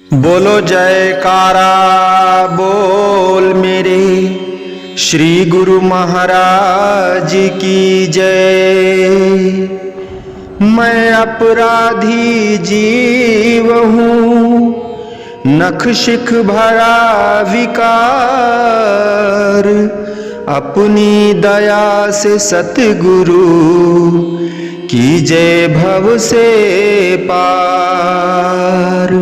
बोलो जयकारा बोल मेरे श्री गुरु महाराज की जय। मैं अपराधी जीव हूँ, नख शिख भरा विकार, अपनी दया से सतगुरु कीजय भव से पार।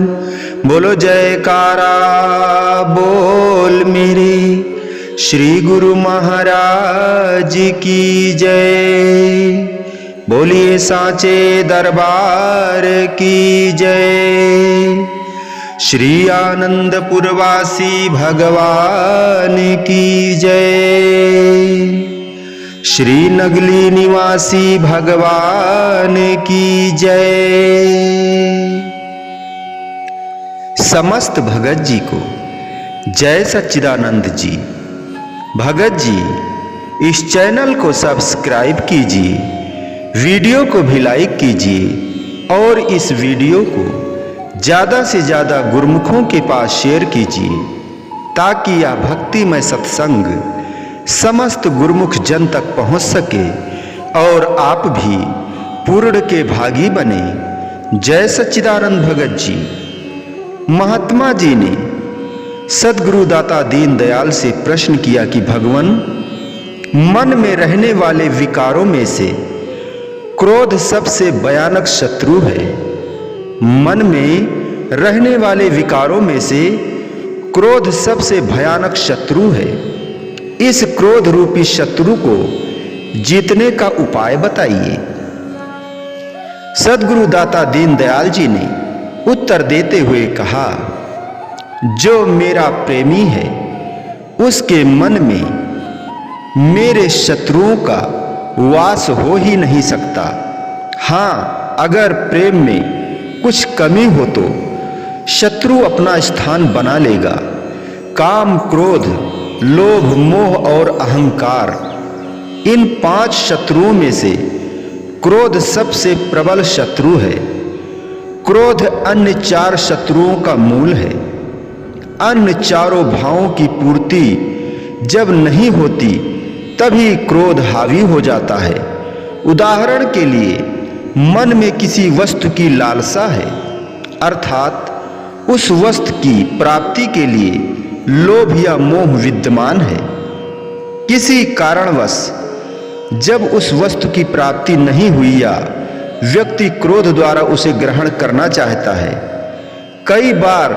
बोलो जयकारा बोल मेरे श्री गुरु महाराज की जय। बोलिए साचे दरबार की जय। श्री आनंदपुरवासी भगवान की जय। श्री नगली निवासी भगवान की जय। समस्त भगत जी को जय सच्चिदानंद जी। भगत जी इस चैनल को सब्सक्राइब कीजिए, वीडियो को भी लाइक कीजिए और इस वीडियो को ज़्यादा से ज़्यादा गुरुमुखों के पास शेयर कीजिए ताकि यह भक्तिमय सत्संग समस्त गुरुमुख जन तक पहुंच सके और आप भी पूर्ण के भागी बने। जय सच्चिदानंद भगत जी। महात्मा जी ने सद्गुरु दाता दीन दयाल से प्रश्न किया कि भगवान, मन में रहने वाले विकारों में से क्रोध सबसे भयानक शत्रु है। मन में रहने वाले विकारों में से क्रोध सबसे भयानक शत्रु है। इस क्रोध रूपी शत्रु को जीतने का उपाय बताइए। सद्गुरु दाता दीन दयाल जी ने उत्तर देते हुए कहा, जो मेरा प्रेमी है उसके मन में मेरे शत्रुओं का वास हो ही नहीं सकता। हाँ, अगर प्रेम में कुछ कमी हो तो शत्रु अपना स्थान बना लेगा। काम, क्रोध, लोभ, मोह और अहंकार, इन 5 शत्रुओं में से क्रोध सबसे प्रबल शत्रु है। क्रोध अन्य 4 शत्रुओं का मूल है। अन्य चारों भावों की पूर्ति जब नहीं होती तभी क्रोध हावी हो जाता है। उदाहरण के लिए, मन में किसी वस्तु की लालसा है, अर्थात उस वस्तु की प्राप्ति के लिए लोभ या मोह विद्यमान है। किसी कारणवश जब उस वस्तु की प्राप्ति नहीं हुई या व्यक्ति क्रोध द्वारा उसे ग्रहण करना चाहता है, कई बार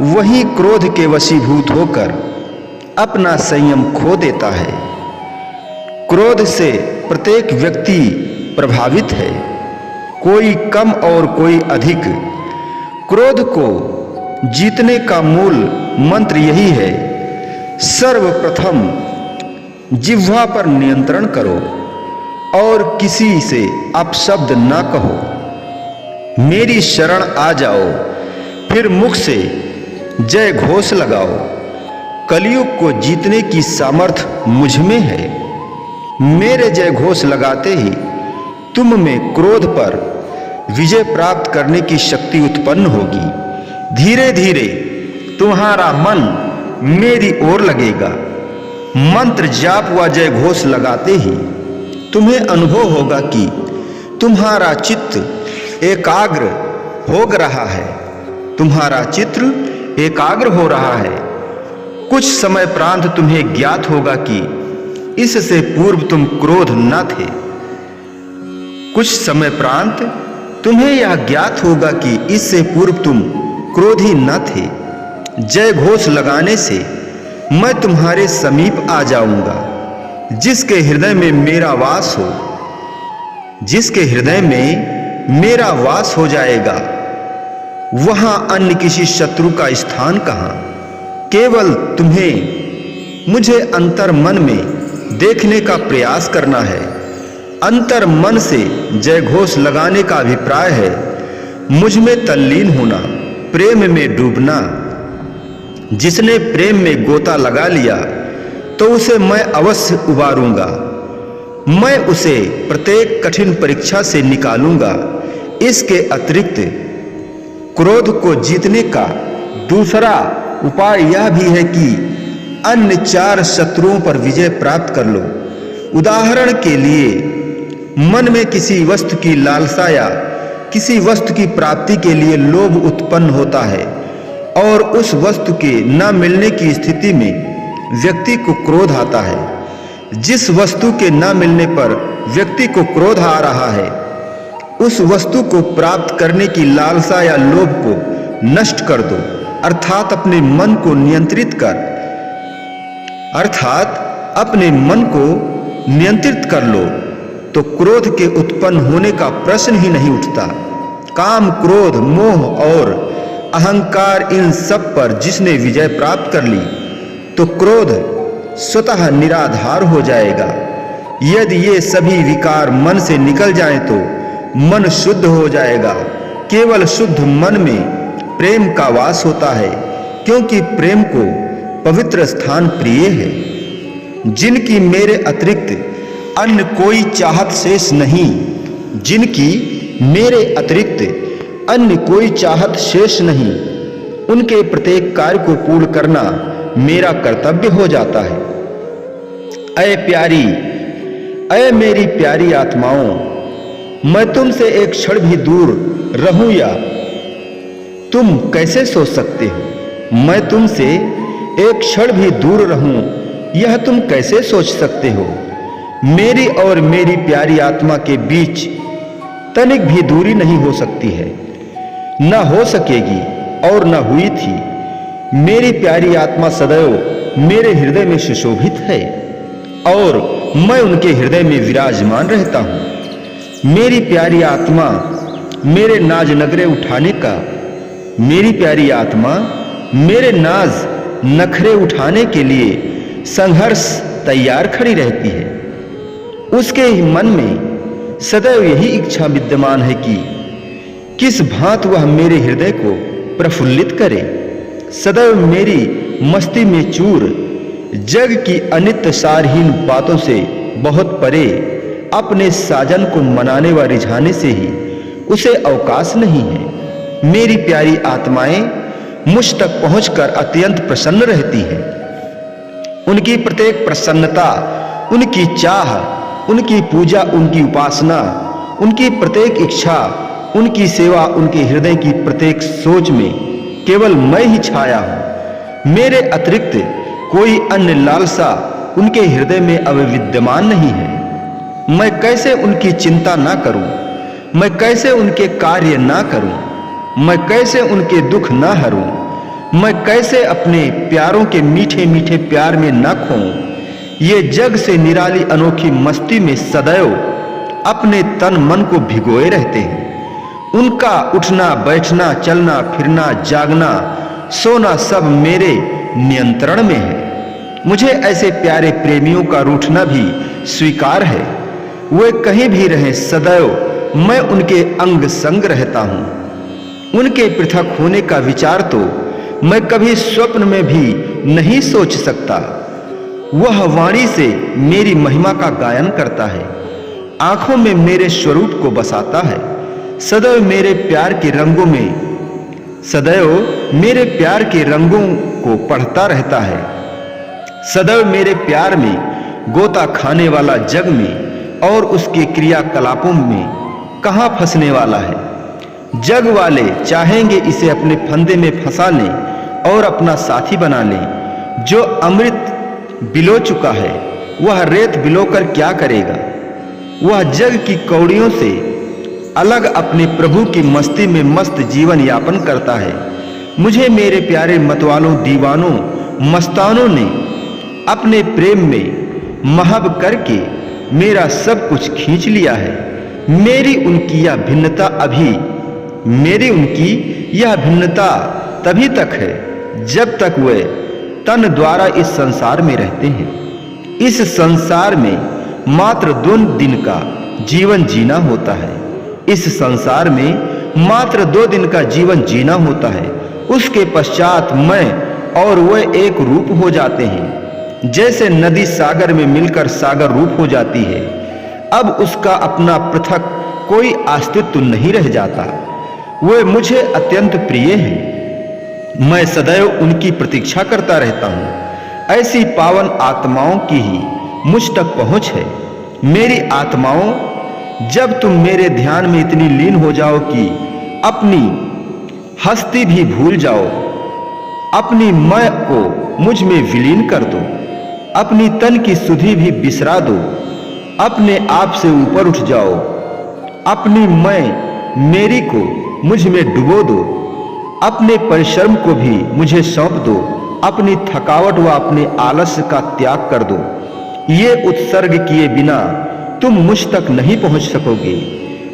वही क्रोध के वशीभूत होकर अपना संयम खो देता है। क्रोध से प्रत्येक व्यक्ति प्रभावित है, कोई कम और कोई अधिक। क्रोध को जीतने का मूल मंत्र यही है, सर्वप्रथम जिह्वा पर नियंत्रण करो और किसी से अपशब्द ना कहो। मेरी शरण आ जाओ, फिर मुख से जय घोष लगाओ। कलयुग को जीतने की सामर्थ्य मुझ में है। मेरे जय घोष लगाते ही तुम में क्रोध पर विजय प्राप्त करने की शक्ति उत्पन्न होगी। धीरे धीरे तुम्हारा मन मेरी ओर लगेगा। मंत्र जाप व जय घोष लगाते ही तुम्हें अनुभव होगा कि तुम्हारा चित्त एकाग्र हो रहा है। तुम्हारा चित्र एकाग्र हो रहा है। कुछ समय प्रांत तुम्हें ज्ञात होगा कि इससे पूर्व तुम क्रोध न थे। कुछ समय प्रांत तुम्हें यह ज्ञात होगा कि इससे पूर्व तुम क्रोधी न थे। जय घोष लगाने से मैं तुम्हारे समीप आ जाऊंगा। जिसके हृदय में मेरा वास हो, जिसके हृदय में मेरा वास हो जाएगा, वहां अन्य किसी शत्रु का स्थान कहां। केवल तुम्हें मुझे अंतर मन में देखने का प्रयास करना है। अंतर मन से जय घोष लगाने का अभिप्राय है मुझ में तल्लीन होना, प्रेम में डूबना। जिसने प्रेम में गोता लगा लिया तो उसे मैं अवश्य उबारूंगा। मैं उसे प्रत्येक कठिन परीक्षा से निकालूंगा। इसके अतिरिक्त क्रोध को जीतने का दूसरा उपाय यह भी है कि अन्य 4 शत्रुओं पर विजय प्राप्त कर लो। उदाहरण के लिए, मन में किसी वस्तु की लालसा या किसी वस्तु की प्राप्ति के लिए लोभ उत्पन्न होता है और उस वस्तु के न मिलने की स्थिति में व्यक्ति को क्रोध आता है। जिस वस्तु के न मिलने पर व्यक्ति को क्रोध आ रहा है, उस वस्तु को प्राप्त करने की लालसा या लोभ को नष्ट कर दो, अर्थात अपने मन को नियंत्रित कर लो, तो क्रोध के उत्पन्न होने का प्रश्न ही नहीं उठता। काम, क्रोध, मोह और अहंकार, इन सब पर जिसने विजय प्राप्त कर ली, तो क्रोध स्वतः निराधार हो जाएगा। यदि ये सभी विकार मन से निकल जाएं तो मन शुद्ध हो जाएगा। केवल शुद्ध मन में प्रेम का वास होता है, क्योंकि प्रेम को पवित्र स्थान प्रिय है। जिनकी मेरे अतिरिक्त अन्य कोई चाहत शेष नहीं, जिनकी मेरे अतिरिक्त अन्य कोई चाहत शेष नहीं, उनके प्रत्येक कार्य को पूर्ण करना मेरा कर्तव्य हो जाता है। अय मेरी प्यारी आत्माओं, मैं तुमसे एक क्षण भी दूर रहूं या तुम कैसे सोच सकते हो? मैं तुमसे एक क्षण भी दूर रहूं, यह तुम कैसे सोच सकते हो? मेरी और मेरी प्यारी आत्मा के बीच तनिक भी दूरी नहीं हो सकती है, न हो सकेगी और न हुई थी। मेरी प्यारी आत्मा सदैव मेरे हृदय में सुशोभित है और मैं उनके हृदय में विराजमान रहता हूँ। मेरी प्यारी आत्मा मेरे नाज नखरे उठाने का, मेरी प्यारी आत्मा मेरे नाज नखरे उठाने के लिए संघर्ष तैयार खड़ी रहती है। उसके ही मन में सदैव यही इच्छा विद्यमान है कि किस भांति वह मेरे हृदय को प्रफुल्लित करे। सदैव मेरी मस्ती में चूर, जग की अनित्य सारहीन बातों से बहुत परे अपने साजन को मनाने व रिझाने से ही उसे अवकाश नहीं है। मेरी प्यारी आत्माएं मुझ तक पहुंचकर अत्यंत प्रसन्न रहती हैं। उनकी प्रत्येक प्रसन्नता, उनकी चाह, उनकी पूजा, उनकी उपासना, उनकी प्रत्येक इच्छा, उनकी सेवा, उनके हृदय की प्रत्येक सोच में केवल मैं ही छाया हूं। मेरे अतिरिक्त कोई अन्य लालसा उनके हृदय में अब विद्यमान नहीं है। मैं कैसे उनकी चिंता ना करूं? मैं कैसे उनके कार्य ना करूं? मैं कैसे उनके दुख ना हरूं? मैं कैसे अपने प्यारों के मीठे मीठे प्यार में ना खोऊं? ये जग से निराली अनोखी मस्ती में सदैव अपने तन मन को भिगोए रहते हैं। उनका उठना बैठना, चलना फिरना, जागना सोना सब मेरे नियंत्रण में है। मुझे ऐसे प्यारे प्रेमियों का रूठना भी स्वीकार है। वे कहीं भी रहें, सदैव मैं उनके अंग संग रहता हूँ। उनके पृथक होने का विचार तो मैं कभी स्वप्न में भी नहीं सोच सकता। वह वाणी से मेरी महिमा का गायन करता है, आंखों में मेरे स्वरूप को बसाता है, सदैव मेरे प्यार के रंगों को पढ़ता रहता है। सदैव मेरे प्यार में गोता खाने वाला जग में और उसके क्रियाकलापों में कहाँ फंसने वाला है। जग वाले चाहेंगे इसे अपने फंदे में फंसा लें और अपना साथी बना लें। जो अमृत बिलो चुका है वह रेत बिलोकर क्या करेगा? वह जग की कौड़ियों से अलग अपने प्रभु की मस्ती में मस्त जीवन यापन करता है। मुझे मेरे प्यारे मतवालों, दीवानों, मस्तानों ने अपने प्रेम में महब करके मेरा सब कुछ खींच लिया है। मेरी उनकी यह भिन्नता तभी तक है जब तक वे तन द्वारा इस संसार में रहते हैं। इस संसार में मात्र 2 दिन का जीवन जीना होता है। इस संसार में मात्र 2 दिन का जीवन जीना होता है। उसके पश्चात मैं और वे एक रूप हो जाते हैं। जैसे नदी सागर में मिलकर सागर रूप हो जाती है, अब उसका अपना पृथक कोई अस्तित्व नहीं रह जाता। वे मुझे अत्यंत प्रिय हैं। मैं सदैव उनकी प्रतीक्षा करता रहता हूँ। ऐसी पावन आत्माओं की ही मुझ तक पहुँच है। मेरी आत्माओं, जब तुम मेरे ध्यान में इतनी लीन हो जाओ कि अपनी हस्ती भी भूल जाओ, अपनी मैं को मुझ में विलीन कर दो, अपनी तन की सुधि भी बिसरा दो, अपने आप से ऊपर उठ जाओ, अपनी मैं मेरी को मुझ में डुबो दो, अपने परिश्रम को भी मुझे सौंप दो, अपनी थकावट व अपने आलस्य का त्याग कर दो। ये उत्सर्ग किए बिना तुम मुझ तक नहीं पहुंच सकोगे।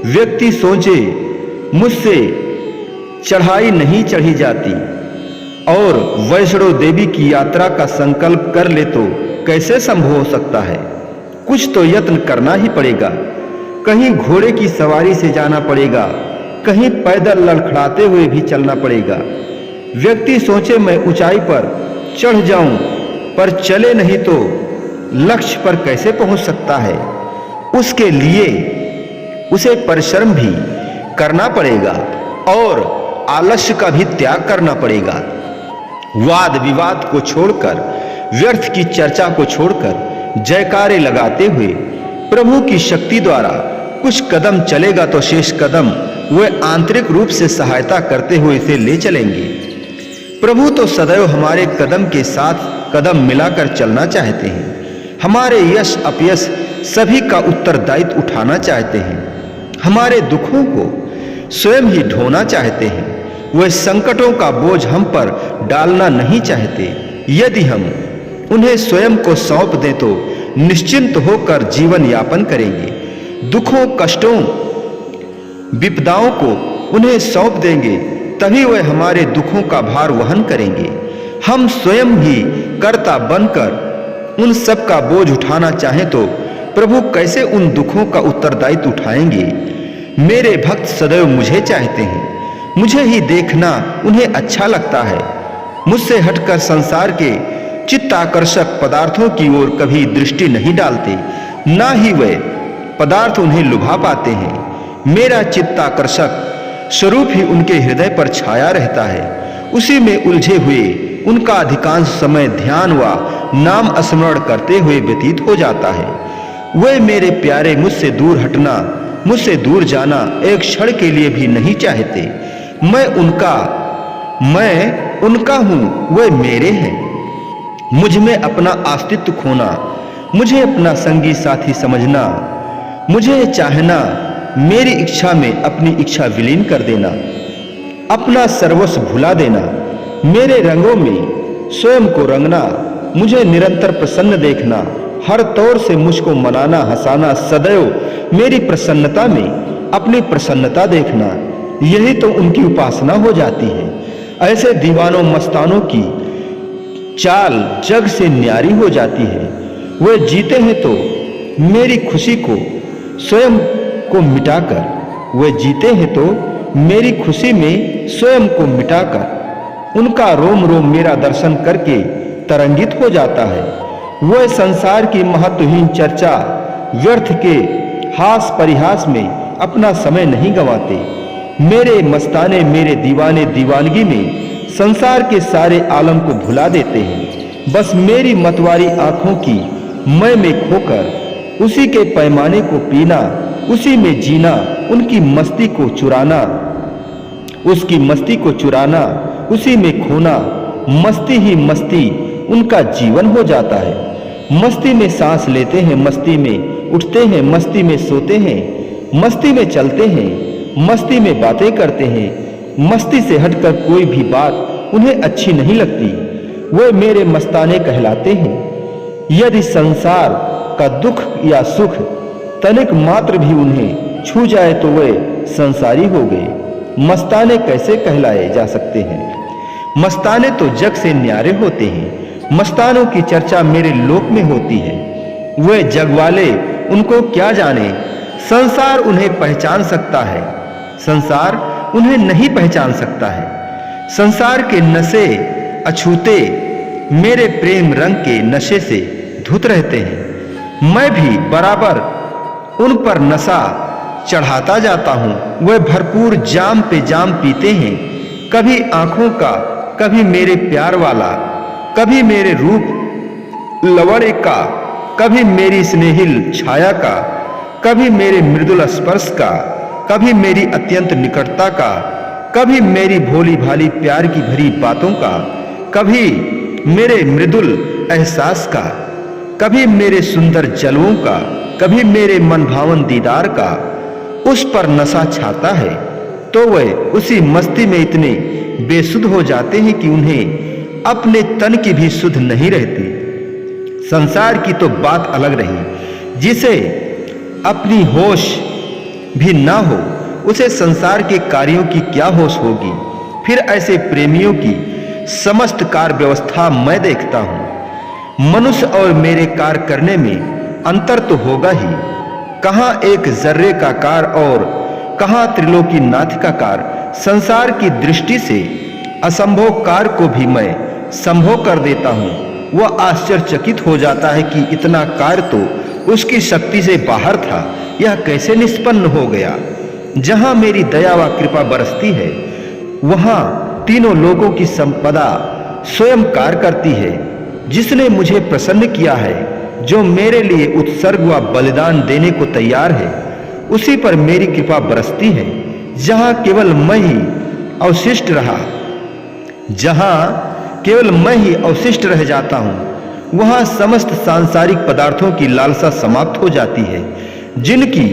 व्यक्ति सोचे मुझसे चढ़ाई नहीं चढ़ी जाती और वैष्णो देवी की यात्रा का संकल्प कर ले तो कैसे संभव हो सकता है? कुछ तो यत्न करना ही पड़ेगा। कहीं घोड़े की सवारी से जाना पड़ेगा, कहीं पैदल लड़खड़ाते हुए भी चलना पड़ेगा। व्यक्ति सोचे मैं ऊंचाई पर चढ़ जाऊं, पर चले नहीं तो लक्ष्य पर कैसे पहुंच सकता है? उसके लिए उसे परिश्रम भी करना पड़ेगा और आलस्य का भी त्याग करना पड़ेगा। वाद विवाद को छोड़कर, व्यर्थ की चर्चा को छोड़कर जयकारे लगाते हुए प्रभु की शक्ति द्वारा कुछ कदम चलेगा तो शेष कदम वे आंतरिक रूप से सहायता करते हुए इसे ले चलेंगे। प्रभु तो सदैव हमारे कदम के साथ कदम मिलाकर चलना चाहते हैं। हमारे यश अपयश सभी का उत्तरदायित्व उठाना चाहते हैं। हमारे दुखों को स्वयं ही ढोना चाहते हैं। वे संकटों का बोझ हम पर डालना नहीं चाहते। यदि हम उन्हें स्वयं को सौंप दें तो निश्चिंत होकर जीवन यापन करेंगे। दुखों, कष्टों, विपदाओं को उन्हें सौंप देंगे, तभी वे हमारे दुखों का भार वहन करेंगे। हम स्वयं ही कर्ता बनकर उन सब का बोझ उठाना चाहें तो प्रभु कैसे उन दुखों का उत्तरदायित्व उठाएंगे? मेरे भक्त सदैव मुझे चाहते हैं। मुझे ही देखना उन्हें अच्छा लगता है। मुझसे हटकर संसार के चित्ताकर्षक पदार्थों की ओर कभी दृष्टि नहीं डालते, ना ही वे पदार्थ उन्हें लुभा पाते हैं। मेरा चित्ताकर्षक स्वरूप ही उनके हृदय पर छाया रहता है। उसी में उलझे हुए उनका अधिकांश समय ध्यान व नाम स्मरण करते हुए व्यतीत हो जाता है। वे मेरे प्यारे मुझसे दूर हटना, मुझसे दूर जाना एक क्षण के लिए भी नहीं चाहते। मैं उनका हूं, वे मेरे हैं। मुझ में अपना अस्तित्व खोना, मुझे अपना संगी साथी समझना, मुझे चाहना, मेरी इच्छा में अपनी इच्छा विलीन कर देना, अपना सर्वस्व भुला देना, मेरे रंगों में स्वयं को रंगना, मुझे निरंतर प्रसन्न देखना, हर तौर से मुझको मनाना, हंसाना, सदैव मेरी प्रसन्नता में अपनी प्रसन्नता देखना, यही तो उनकी उपासना हो जाती है। ऐसे दीवानों मस्तानों की चाल जग से न्यारी हो जाती है। वे जीते हैं तो मेरी खुशी को स्वयं को मिटाकर, वे जीते हैं तो मेरी खुशी में स्वयं को मिटाकर उनका रोम रोम मेरा दर्शन करके तरंगित हो जाता है। वह संसार की महत्वहीन चर्चा, व्यर्थ के हास परिहास में अपना समय नहीं गंवाते। मेरे मस्ताने, मेरे दीवाने दीवानगी में संसार के सारे आलम को भुला देते हैं। बस मेरी मतवारी आंखों की मैं में खोकर उसी के पैमाने को पीना, उसी में जीना, उनकी मस्ती को चुराना, उसकी मस्ती को चुराना, उसी में खोना, मस्ती ही मस्ती उनका जीवन हो जाता है। मस्ती में सांस लेते हैं, मस्ती में उठते हैं, मस्ती में सोते हैं, मस्ती में चलते हैं, मस्ती में बातें करते हैं। मस्ती से हटकर कोई भी बात उन्हें अच्छी नहीं लगती। वे मेरे मस्ताने कहलाते हैं। यदि संसार का दुख या सुख तनिक मात्र भी उन्हें छू जाए तो वे संसारी हो गए। मस्ताने कैसे कहलाए जा सकते हैं? मस्ताने तो जग से न्यारे होते हैं। मस्तानों की चर्चा मेरे लोक में होती है। वे जग वाले उनको क्या जाने। संसार उन्हें पहचान सकता है, संसार उन्हें नहीं पहचान सकता है। संसार के नशे अछूते मेरे प्रेम रंग के नशे से धुत रहते हैं। मैं भी बराबर उन पर नशा चढ़ाता जाता हूँ। वह भरपूर जाम पे जाम पीते हैं, कभी आंखों का, कभी मेरे प्यार वाला, कभी मेरे रूप लवणे का, कभी मेरी स्नेहिल छाया का, कभी मेरे मृदुल स्पर्श का, कभी मेरी अत्यंत निकटता का, कभी मेरी भोली भाली प्यार की भरी बातों का, कभी मेरे मृदुल एहसास का, कभी मेरे सुंदर जलवों का, कभी मेरे मन भावन दीदार का। उस पर नशा छाता है तो वह उसी मस्ती में इतने बेसुध हो जाते हैं कि उन्हें अपने तन की भी सुध नहीं रहती। संसार की तो बात अलग रही, जिसे अपनी होश भी ना हो उसे संसार के कार्यों की क्या होश होगी। फिर ऐसे प्रेमियों की समस्त कार्य व्यवस्था मैं देखता हूँ। मनुष्य और मेरे कार्य करने में अंतर तो होगा ही। कहाँ एक जर्रे का कार्य और कहाँ त्रिलोकीनाथ का कार्य। संसार की दृष्टि से असंभव कार्य को भी मैं संभव कर देता हूँ। वह आश्चर्यचकित हो जाता है कि इतना कार्य तो उसकी शक्ति से बाहर था, यह कैसे निष्पन्न हो गया। जहाँ मेरी दया व कृपा बरसती है वहाँ तीनों लोगों की संपदा स्वयं कार्य करती है। जिसने मुझे प्रसन्न किया है, जो मेरे लिए उत्सर्ग व बलिदान देने को तैयार है, उसी पर मेरी कृपा बरसती है। जहाँ केवल मैं ही अवशिष्ट रहा, जहाँ केवल मैं ही अवशिष्ट रह जाता हूँ, वहाँ समस्त सांसारिक पदार्थों की लालसा समाप्त हो जाती है, जिनकी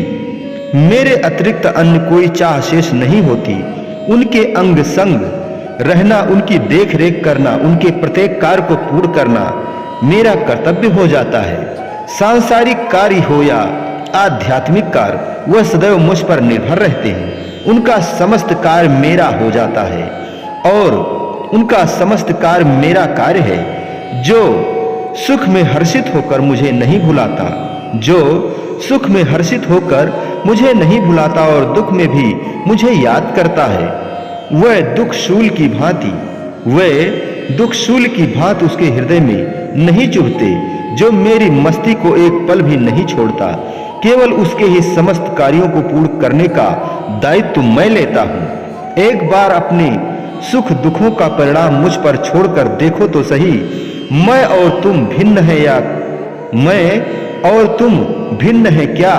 मेरे अतिरिक्त अन्य कोई चाह शेष नहीं होती। उनके अंग संग रहना, उनकी देख रेख करना, उनके प्रत्येक कार्य को पूर्ण करना मेरा कर्तव्य हो जाता है। सांसारिक कार्य हो या आध्यात्मिक कार्य, वह सदैव मुझ पर निर्भर रहते हैं। उनका समस्त कार्य मेरा हो जाता है और उनका समस्त कार्य मेरा कार्य है। जो सुख में हर्षित होकर मुझे नहीं भुलाता, जो सुख में हर्षित होकर मुझे नहीं भुलाता और दुख में भी मुझे याद करता है, वह दुख शूल की भांति, वह दुख शूल की भांति उसके हृदय में नहीं चुभते, जो मेरी मस्ती को एक पल भी नहीं छोड़ता। केवल उसके ही समस्त कार्यों को पूर्ण करने का दायित्व मैं लेता हूँ। एक बार अपने सुख दुखों का परिणाम मुझ पर छोड़कर देखो तो सही। मैं और तुम भिन्न है या मैं और तुम भिन्न है क्या?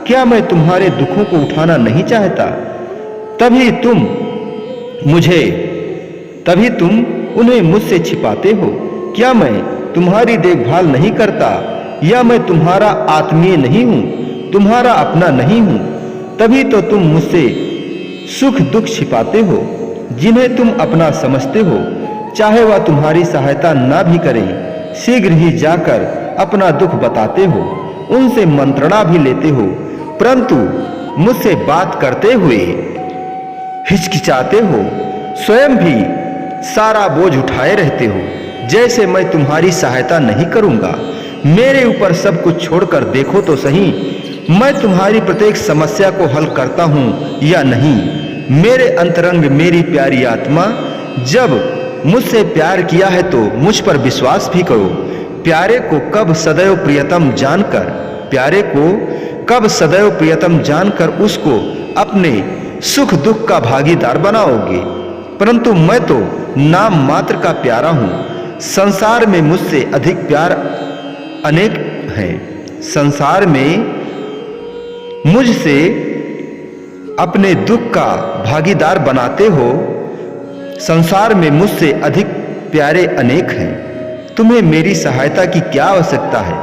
क्या मैं तुम्हारे दुखों को उठाना नहीं चाहता? तभी तुम उन्हें मुझसे छिपाते हो। क्या मैं तुम्हारी देखभाल नहीं करता या मैं तुम्हारा आत्मीय नहीं हूं, तुम्हारा अपना नहीं हूं? तभी तो तुम मुझसे सुख दुख छिपाते हो जिन्हें तुम अपना समझते हो। चाहे वह तुम्हारी सहायता ना भी करें, शीघ्र ही जाकर अपना दुख बताते हो, उनसे मंत्रणा भी लेते हो, परंतु मुझसे बात करते हुए हिचकिचाते हो। स्वयं भी सारा बोझ उठाए रहते हो। जैसे मैं तुम्हारी सहायता नहीं करूंगा। मेरे ऊपर सब कुछ छोड़कर देखो तो सही, मैं तुम्हारी प्रत्येक समस्या को हल करता हूं या नहीं। मेरे अंतरंग, मेरी प्यारी आत्मा, जब मुझसे प्यार किया है तो मुझ पर विश्वास भी करो। प्यारे को कब सदैव प्रियतम जानकर उसको अपने सुख दुख का भागीदार बनाओगे। परंतु मैं तो नाम मात्र का प्यारा हूं। संसार में मुझसे अधिक प्यार अनेक हैं। संसार में मुझसे अपने दुख का भागीदार बनाते हो। संसार में मुझसे अधिक प्यारे अनेक हैं। तुम्हें मेरी सहायता की क्या आवश्यकता है?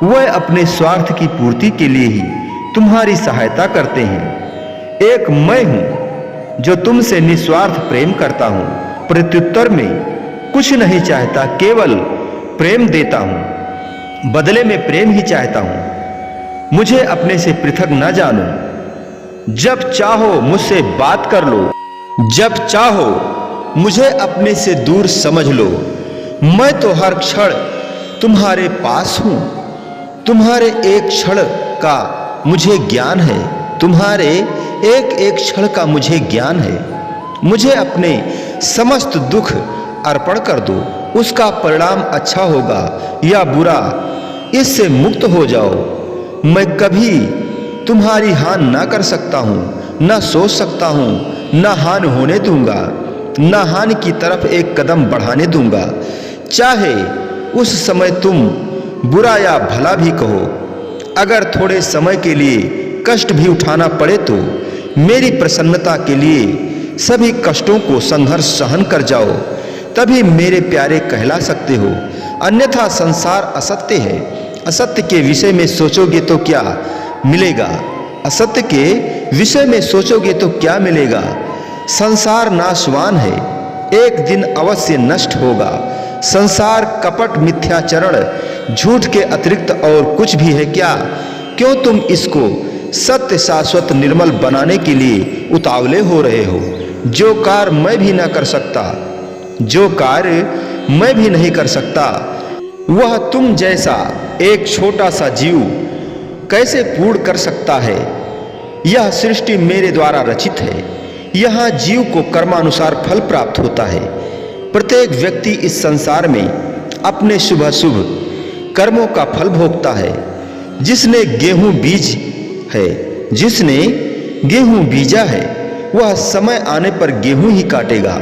वह अपने स्वार्थ की पूर्ति के लिए ही तुम्हारी सहायता करते हैं। एक मैं हूं जो तुमसे निस्वार्थ प्रेम करता हूं, प्रत्युत्तर में कुछ नहीं चाहता, केवल प्रेम देता हूं, बदले में प्रेम ही चाहता हूं। मुझे अपने से पृथक न जानो। जब चाहो मुझसे बात कर लो, जब चाहो मुझे अपने से दूर समझ लो। मैं तो हर क्षण तुम्हारे पास हूं। तुम्हारे एक क्षण का मुझे ज्ञान है, तुम्हारे एक एक क्षण का मुझे ज्ञान है। मुझे अपने समस्त दुख अर्पण कर दो। उसका परिणाम अच्छा होगा या बुरा, इससे मुक्त हो जाओ। मैं कभी तुम्हारी हानि ना कर सकता हूँ, न सोच सकता हूँ, न हानि होने दूंगा, न हानि की तरफ एक कदम बढ़ाने दूंगा। चाहे उस समय तुम बुरा या भला भी कहो, अगर थोड़े समय के लिए कष्ट भी उठाना पड़े तो मेरी प्रसन्नता के लिए सभी कष्टों को संघर्ष सहन कर जाओ, तभी मेरे प्यारे कहला सकते हो। अन्यथा संसार असत्य है, असत्य के विषय में सोचोगे तो क्या मिलेगा? असत्य के विषय में सोचोगे तो क्या मिलेगा? संसार नाशवान है, एक दिन अवश्य नष्ट होगा। संसार कपट, मिथ्याचरण, झूठ के अतिरिक्त और कुछ भी है क्या? क्यों तुम इसको सत्य, शाश्वत, निर्मल बनाने के लिए उतावले हो रहे हो? जो कार्य मैं भी न कर सकता, जो कार्य मैं भी नहीं कर सकता, वह तुम जैसा एक छोटा सा जीव कैसे पूर्ण कर सकता है? यह सृष्टि मेरे द्वारा रचित है। यहाँ जीव को कर्मानुसार फल प्राप्त होता है। प्रत्येक व्यक्ति इस संसार में अपने शुभ अशुभ कर्मों का फल भोगता है। जिसने गेहूं बीज है, जिसने गेहूं बीजा है, वह समय आने पर गेहूं ही काटेगा।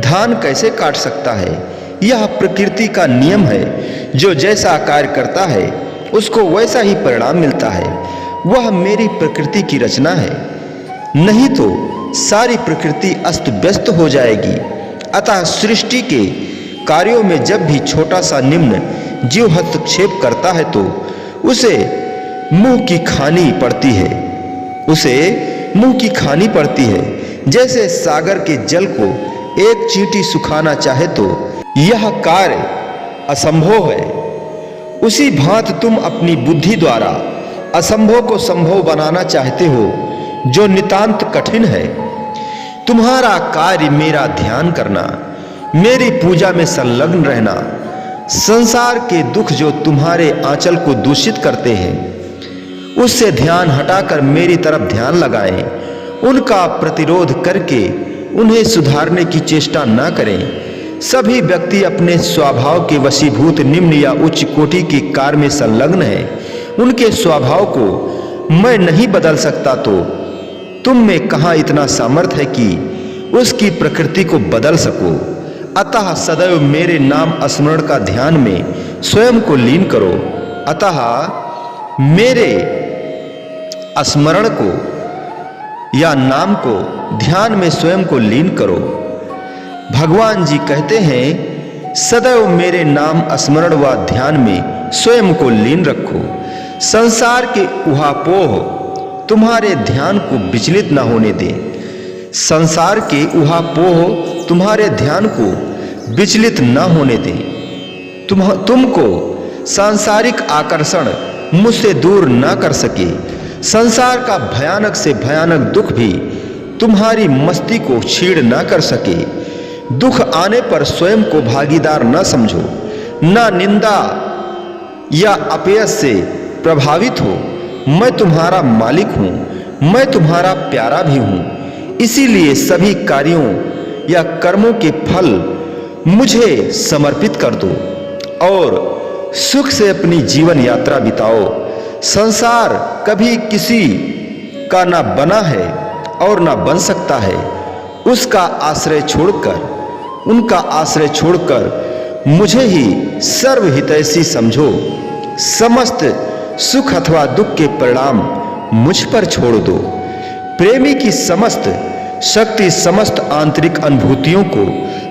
धान कैसे काट सकता है? यह प्रकृति का नियम है। जो जैसा कार्य करता है उसको वैसा ही परिणाम मिलता है। वह मेरी प्रकृति की रचना है, नहीं तो सारी प्रकृति अस्त व्यस्त हो जाएगी। अतः सृष्टि के कार्यों में जब भी छोटा सा निम्न जीव हस्तक्षेप करता है तो उसे मुंह की खानी पड़ती है, उसे मुंह की खानी पड़ती है। जैसे सागर के जल को एक चींटी सुखाना चाहे तो यह कार्य असंभव है, उसी भांति तुम अपनी बुद्धि द्वारा असंभव को संभव बनाना चाहते हो, जो नितांत कठिन है। तुम्हारा कार्य मेरा ध्यान करना, मेरी पूजा में संलग्न रहना। संसार के दुख जो तुम्हारे आंचल को दूषित करते हैं, उससे ध्यान हटाकर मेरी तरफ ध्यान लगाएं। उनका प्रतिरोध करके उन्हें सुधारने की चेष्टा न करें। सभी व्यक्ति अपने स्वभाव के वशीभूत निम्न या उच्च कोटि के कार्य में संलग्न हैं। उनके स्वभाव को मैं नहीं बदल सकता, तो तुम में कहाँ इतना सामर्थ्य है कि उसकी प्रकृति को बदल सको? अतः सदैव मेरे नाम स्मरण का ध्यान में स्वयं को लीन करो। अतः मेरे स्मरण को या नाम को ध्यान में स्वयं को लीन करो। भगवान जी कहते हैं, सदैव मेरे नाम स्मरण व ध्यान में स्वयं को लीन रखो। संसार के उहापोह तुम्हारे ध्यान को विचलित न होने दे। संसार के उहापोह तुम्हारे ध्यान को विचलित न होने दे। तुमको सांसारिक आकर्षण मुझसे दूर न कर सके। संसार का भयानक से भयानक दुख भी तुम्हारी मस्ती को छीड़ न कर सके। दुख आने पर स्वयं को भागीदार न समझो, न निंदा या अपयश से प्रभावित हो। मैं तुम्हारा मालिक हूँ, मैं तुम्हारा प्यारा भी हूँ। इसीलिए सभी कार्यों या कर्मों के फल मुझे समर्पित कर दो और सुख से अपनी जीवन यात्रा बिताओ। संसार कभी किसी का ना बना है और ना बन सकता है। उसका आश्रय छोड़कर, उनका आश्रय छोड़कर मुझे ही सर्वहितैषी समझो। समस्त सुख अथवा दुख के परिणाम मुझ पर छोड़ दो। प्रेमी की समस्त शक्ति, समस्त आंतरिक अनुभूतियों को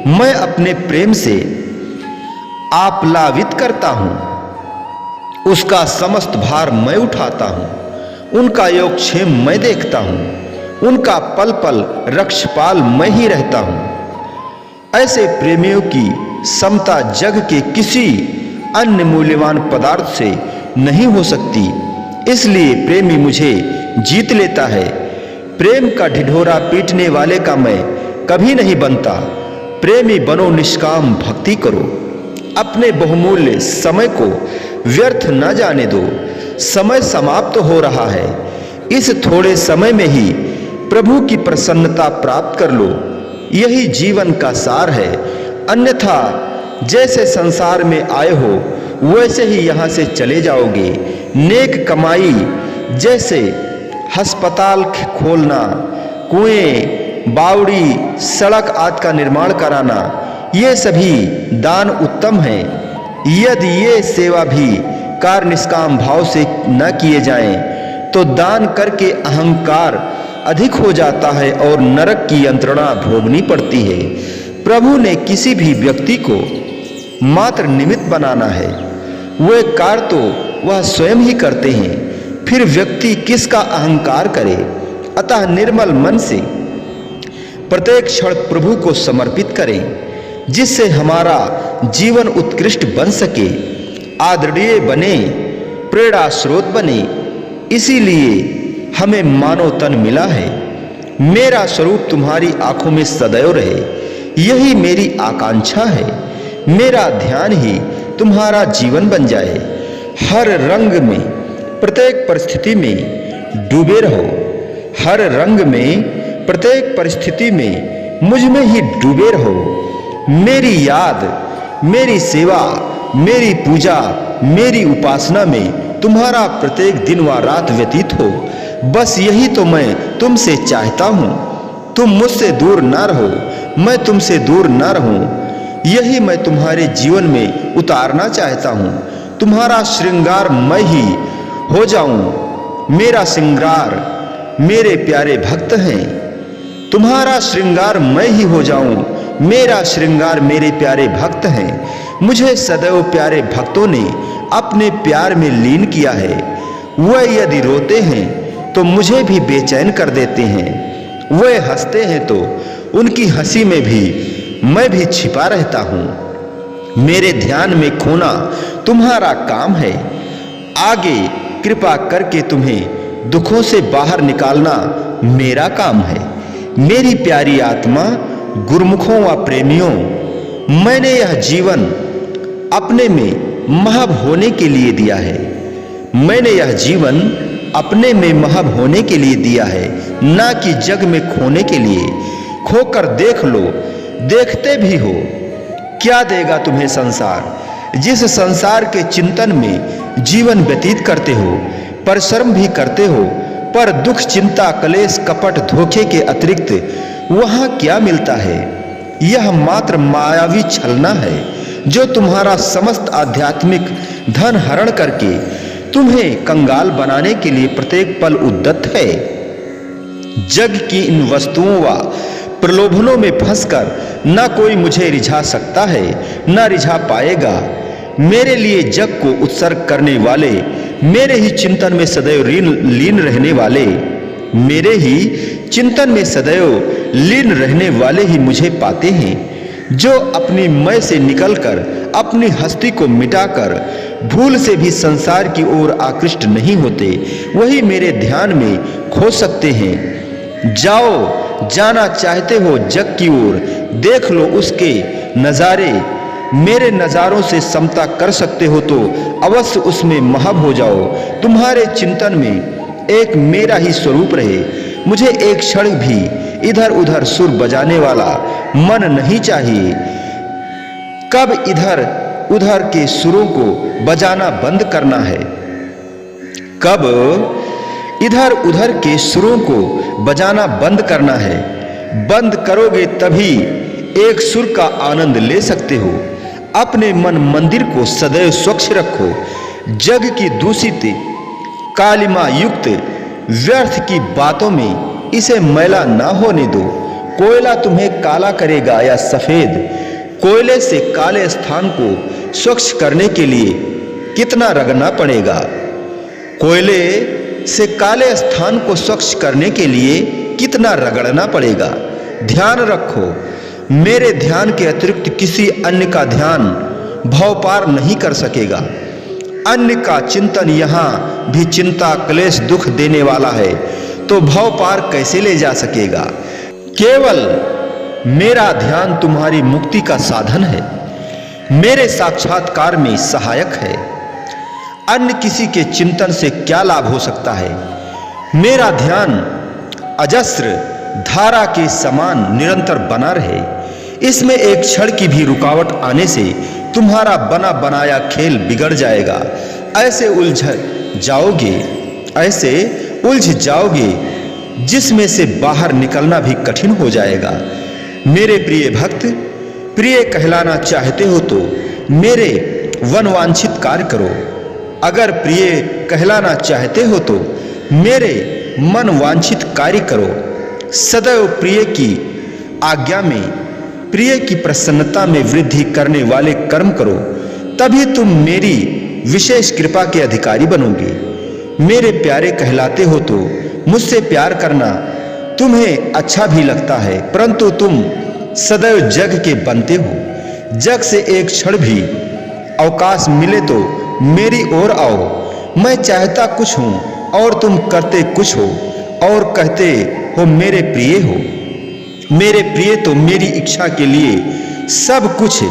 मैं अपने प्रेम से आप्लावित करता हूँ। उसका समस्त भार मैं उठाता हूँ। उनका योगक्षेम मैं देखता हूँ। उनका पल पल रक्षपाल मैं ही रहता हूँ। ऐसे प्रेमियों की समता जग के किसी अन्य मूल्यवान पदार्थ से नहीं हो सकती। इसलिए प्रेमी मुझे जीत लेता है। प्रेम का ढिढोरा पीटने वाले का मैं कभी नहीं बनता। प्रेमी बनो, निष्काम भक्ति करो। अपने बहुमूल्य समय को व्यर्थ न जाने दो। समय समाप्त हो रहा है। इस थोड़े समय में ही प्रभु की प्रसन्नता प्राप्त कर लो। यही जीवन का सार है। अन्यथा जैसे संसार में आए हो वैसे ही यहाँ से चले जाओगे। नेक कमाई जैसे अस्पताल खोलना, कुएं, बावड़ी, सड़क आदि का निर्माण कराना, ये सभी दान उत्तम हैं। यदि ये सेवा भी कार्य निष्काम भाव से न किए जाएं, तो दान करके अहंकार अधिक हो जाता है और नरक की यंत्रणा भोगनी पड़ती है। प्रभु ने किसी भी व्यक्ति को मात्र निमित्त बनाना है, वे कार्य तो वह स्वयं ही करते हैं, फिर व्यक्ति किसका अहंकार करे। अतः निर्मल मन से प्रत्येक क्षण प्रभु को समर्पित करें, जिससे हमारा जीवन उत्कृष्ट बन सके, आदरणीय बने, प्रेरणा स्रोत बने। इसीलिए हमें मानव तन मिला है। मेरा स्वरूप तुम्हारी आंखों में सदैव रहे, यही मेरी आकांक्षा है। मेरा ध्यान ही तुम्हारा जीवन बन जाए। हर रंग में, प्रत्येक परिस्थिति में डूबे रहो। हर रंग में, प्रत्येक परिस्थिति में मुझ में ही डूबे रहो। मेरी याद, मेरी सेवा, मेरी पूजा, मेरी उपासना में तुम्हारा प्रत्येक दिन व रात व्यतीत हो। बस यही तो मैं तुमसे चाहता हूँ। तुम मुझसे दूर ना रहो, मैं तुमसे दूर ना रहूं। यही मैं तुम्हारे जीवन में उतारना चाहता हूँ। तुम्हारा श्रृंगार मैं ही हो जाऊं। मेरा श्रृंगार मेरे प्यारे भक्त हैं। तुम्हारा श्रृंगार मैं ही हो जाऊं। मेरा श्रृंगार मेरे प्यारे भक्त हैं। मुझे सदैव प्यारे भक्तों ने अपने प्यार में लीन किया है। वह यदि रोते हैं तो मुझे भी बेचैन कर देते हैं। वह हंसते हैं तो उनकी हंसी में भी मैं भी छिपा रहता हूँ। मेरे ध्यान में खोना तुम्हारा काम है। आगे कृपा करके तुम्हें दुखों से बाहर निकालना मेरा काम है। मेरी प्यारी आत्मा, गुरुमुखों व प्रेमियों, मैंने यह जीवन अपने में महब होने के लिए दिया है। मैंने यह जीवन अपने में महब होने के लिए दिया है, ना कि जग में खोने के लिए। खोकर देख लो, देखते भी हो। क्या देगा तुम्हें संसार? जिस संसार के चिंतन में जीवन व्यतीत करते हो, परिश्रम भी करते हो, पर दुख, चिंता, क्लेश, कपट, धोखे के अतिरिक्त वहां क्या मिलता है? यह मात्र मायावी छलना है, जो तुम्हारा समस्त आध्यात्मिक धन हरण करके तुम्हें कंगाल बनाने के लिए प्रत्येक पल उद्यत है। जग की इन वस्तुओं व प्रलोभनों में फंसकर न कोई मुझे रिझा सकता है, न रिझा पाएगा। मेरे लिए जग को उत्सर्ग करने वाले, मेरे ही चिंतन में सदैव लीन रहने वाले, मेरे ही चिंतन में सदैव लीन रहने वाले ही मुझे पाते हैं। जो अपनी मैं से निकलकर अपनी हस्ती को मिटाकर भूल से भी संसार की ओर आकृष्ट नहीं होते, वही मेरे ध्यान में खो सकते हैं। जाओ, जाना चाहते हो जग की ओर, देख लो उसके नज़ारे। मेरे नज़ारों से समता कर सकते हो तो अवश्य उसमें महब हो जाओ। तुम्हारे चिंतन में एक मेरा ही स्वरूप रहे। मुझे एक क्षण भी इधर उधर सुर बजाने वाला मन नहीं चाहिए। कब इधर उधर के सुरों को बजाना बंद करना है? कब इधर उधर के सुरों को बजाना बंद करना है? बंद करोगे तभी एक सुर का आनंद ले सकते हो। अपने मन मंदिर को सदैव स्वच्छ रखो। जग की दूषित, कालिमा युक्त, व्यर्थ की बातों में इसे मैला ना होने दो। कोयला तुम्हें काला करेगा या सफेद? कोयले से काले स्थान को स्वच्छ करने के लिए कितना रगड़ना पड़ेगा? कोयले से काले स्थान को स्वच्छ करने के लिए कितना रगड़ना पड़ेगा? ध्यान रखो, मेरे ध्यान के अतिरिक्त किसी अन्य का ध्यान भव पार नहीं कर सकेगा। अन्य का चिंतन यहाँ भी चिंता, क्लेश, दुख देने वाला है, तो भव पार कैसे ले जा सकेगा? केवल मेरा ध्यान तुम्हारी मुक्ति का साधन है, मेरे साक्षात्कार में सहायक है। अन्य किसी के चिंतन से क्या लाभ हो सकता है? मेरा ध्यान अजस्र धारा के समान निरंतर बना रहे। इसमें एक क्षण की भी रुकावट आने से तुम्हारा बना बनाया खेल बिगड़ जाएगा। ऐसे उलझ जाओगे, ऐसे उलझ जाओगे जिसमें से बाहर निकलना भी कठिन हो जाएगा। मेरे प्रिय भक्त, प्रिय कहलाना चाहते हो तो मेरे वनवांछित कार्य करो। अगर प्रिय कहलाना चाहते हो तो मेरे मन वांछित कार्य करो। सदैव प्रिय की आज्ञा में, प्रिय की प्रसन्नता में वृद्धि करने वाले कर्म करो, तभी तुम मेरी विशेष कृपा के अधिकारी बनोगे। मेरे प्यारे कहलाते हो तो मुझसे प्यार करना तुम्हें अच्छा भी लगता है, परंतु तुम सदैव जग के बनते हो। जग से एक क्षण भी अवकाश मिले तो मेरी ओर आओ। मैं चाहता कुछ हूं और तुम करते कुछ हो और कहते हो मेरे प्रिय हो। मेरे प्रिय तो मेरी इच्छा के लिए सब कुछ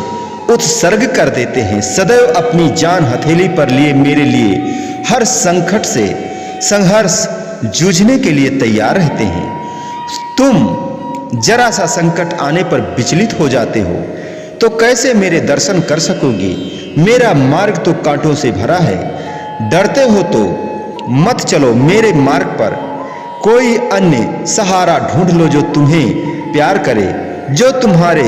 उत्सर्ग कर देते हैं। सदैव अपनी जान हथेली पर लिए मेरे लिए हर संकट से संघर्ष जूझने के लिए तैयार रहते हैं। तुम जरा सा संकट आने पर विचलित हो जाते हो तो कैसे मेरे दर्शन कर सकोगे? मेरा मार्ग तो कांटों से भरा है। डरते हो तो मत चलो मेरे मार्ग पर। कोई अन्य सहारा ढूंढ लो जो तुम्हें प्यार करे, जो तुम्हारे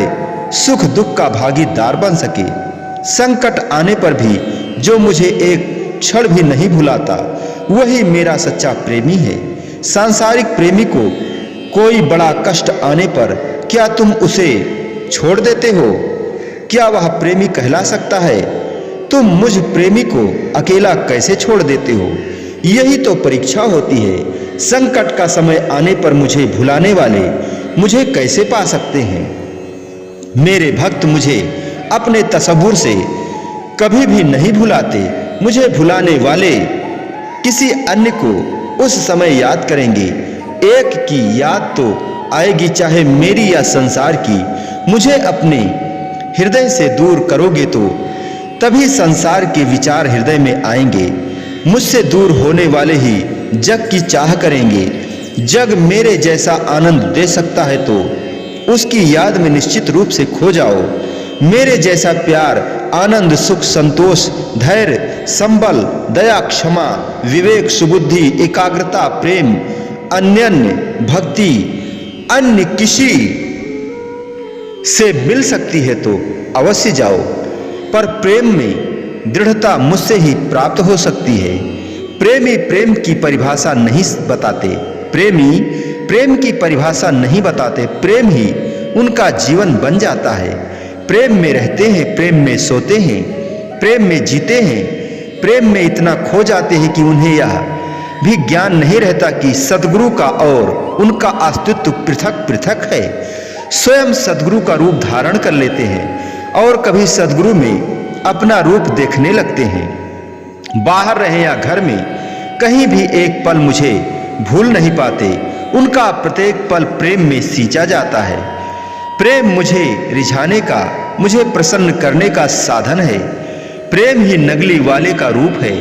सुख दुख का भागीदार बन सके। संकट आने पर भी जो मुझे एक क्षण भी नहीं भुलाता, वही मेरा सच्चा प्रेमी है। सांसारिक प्रेमी को कोई बड़ा कष्ट आने पर क्या तुम उसे छोड़ देते हो? क्या वह प्रेमी कहला सकता है? तुम मुझ प्रेमी को अकेला कैसे छोड़ देते हो? यही तो परीक्षा होती है। संकट का समय आने पर मुझे भुलाने वाले मुझे कैसे पा सकते हैं? मेरे भक्त मुझे अपने तसव्वुर से कभी भी नहीं भुलाते। मुझे भुलाने वाले किसी अन्य को उस समय याद करेंगे। एक की याद तो आएगी, चाहे मेरी या संसार की। मुझे अपने हृदय से दूर करोगे तो तभी संसार के विचार हृदय में आएंगे। मुझसे दूर होने वाले ही जग की चाह करेंगे। जग मेरे जैसा आनंद दे सकता है तो उसकी याद में निश्चित रूप से खो जाओ। मेरे जैसा प्यार, आनंद, सुख, संतोष, धैर्य, संबल, दया, क्षमा, विवेक, सुबुद्धि, एकाग्रता, प्रेम, अन्यन्य भक्ति अन्य किसी से मिल सकती है तो अवश्य जाओ, पर प्रेम में दृढ़ता मुझसे ही प्राप्त हो सकती है। प्रेमी प्रेम की परिभाषा नहीं बताते, प्रेमी प्रेम की परिभाषा नहीं बताते। प्रेम ही उनका जीवन बन जाता है। प्रेम में रहते हैं, प्रेम में सोते हैं, प्रेम में जीते हैं। प्रेम में इतना खो जाते हैं कि उन्हें यह भी ज्ञान नहीं रहता कि सद्गुरु का और उनका अस्तित्व पृथक पृथक है। स्वयं सद्गुरु का रूप धारण कर लेते हैं और कभी सद्गुरु में अपना रूप देखने लगते हैं। बाहर रहे या घर में, कहीं भी एक पल मुझे भूल नहीं पाते। उनका प्रत्येक पल प्रेम में सींचा जाता है। प्रेम मुझे रिझाने का, मुझे प्रसन्न करने का साधन है। प्रेम ही नगली वाले का रूप है।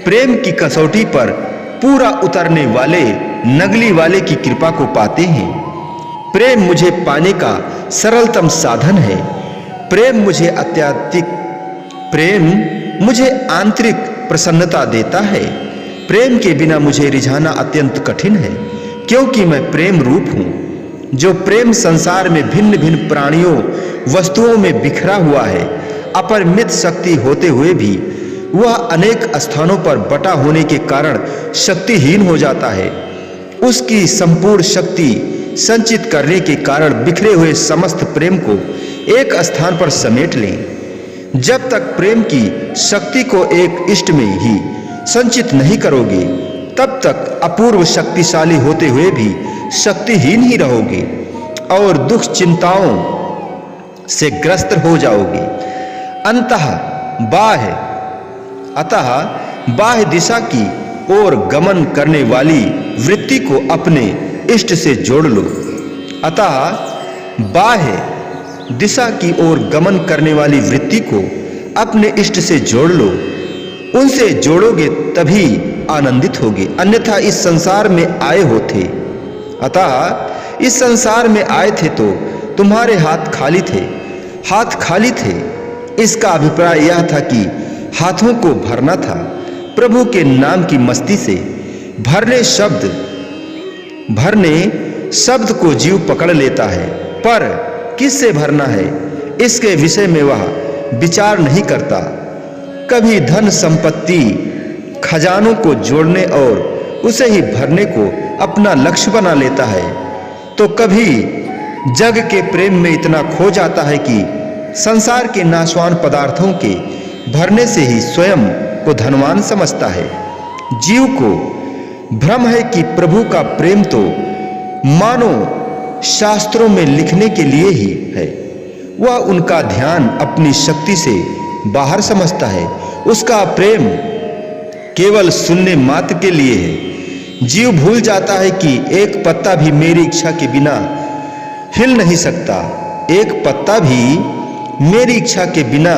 प्रेम की कसौटी पर पूरा उतरने वाले नगली वाले की कृपा को पाते हैं। प्रेम मुझे पाने का सरलतम साधन है। प्रेम मुझे प्रेम मुझे आंतरिक प्रसन्नता देता है। प्रेम के बिना मुझे रिझाना अत्यंत कठिन है, क्योंकि मैं प्रेम रूप हूँ। जो प्रेम संसार में भिन्न भिन्न प्राणियों, वस्तुओं में बिखरा हुआ है, अपरिमित शक्ति होते हुए भी वह अनेक स्थानों पर बटा होने के कारण शक्तिहीन हो जाता है। उसकी संपूर्ण शक्ति संचित करने के कारण बिखरे हुए समस्त प्रेम को एक स्थान पर समेट लें। जब तक प्रेम की शक्ति को एक इष्ट में ही संचित नहीं करोगे, तब तक अपूर्व शक्तिशाली होते हुए भी शक्तिहीन ही रहोगे और दुख चिंताओं से ग्रस्त हो जाओगे। अतः बाह्य दिशा की ओर गमन करने वाली वृत्ति को अपने इष्ट से जोड़ लो। अतः बाह्य दिशा की ओर गमन करने वाली वृत्ति को अपने इष्ट से जोड़ लो। उनसे जोड़ोगे तभी आनंदित होगे, अन्यथा इस संसार में आए हो थे। अतः इस संसार में आए थे तो तुम्हारे हाथ खाली थे। हाथ खाली थे, इसका अभिप्राय यह था कि हाथों को भरना था प्रभु के नाम की मस्ती से। भरने शब्द को जीव पकड़ लेता है, पर किससे भरना है इसके विषय में वह विचार नहीं करता। कभी धन संपत्ति खजानों को जोड़ने और उसे ही भरने को अपना लक्ष्य बना लेता है, तो कभी जग के प्रेम में इतना खो जाता है कि संसार के नाशवान पदार्थों के भरने से ही स्वयं को धनवान समझता है। जीव को भ्रम है कि प्रभु का प्रेम तो मानो शास्त्रों में लिखने के लिए ही है। वह उनका ध्यान अपनी शक्ति से बाहर समझता है। उसका प्रेम केवल सुनने मात्र के लिए है। जीव भूल जाता है कि एक पत्ता भी मेरी इच्छा के बिना हिल नहीं सकता। एक पत्ता भी मेरी इच्छा के बिना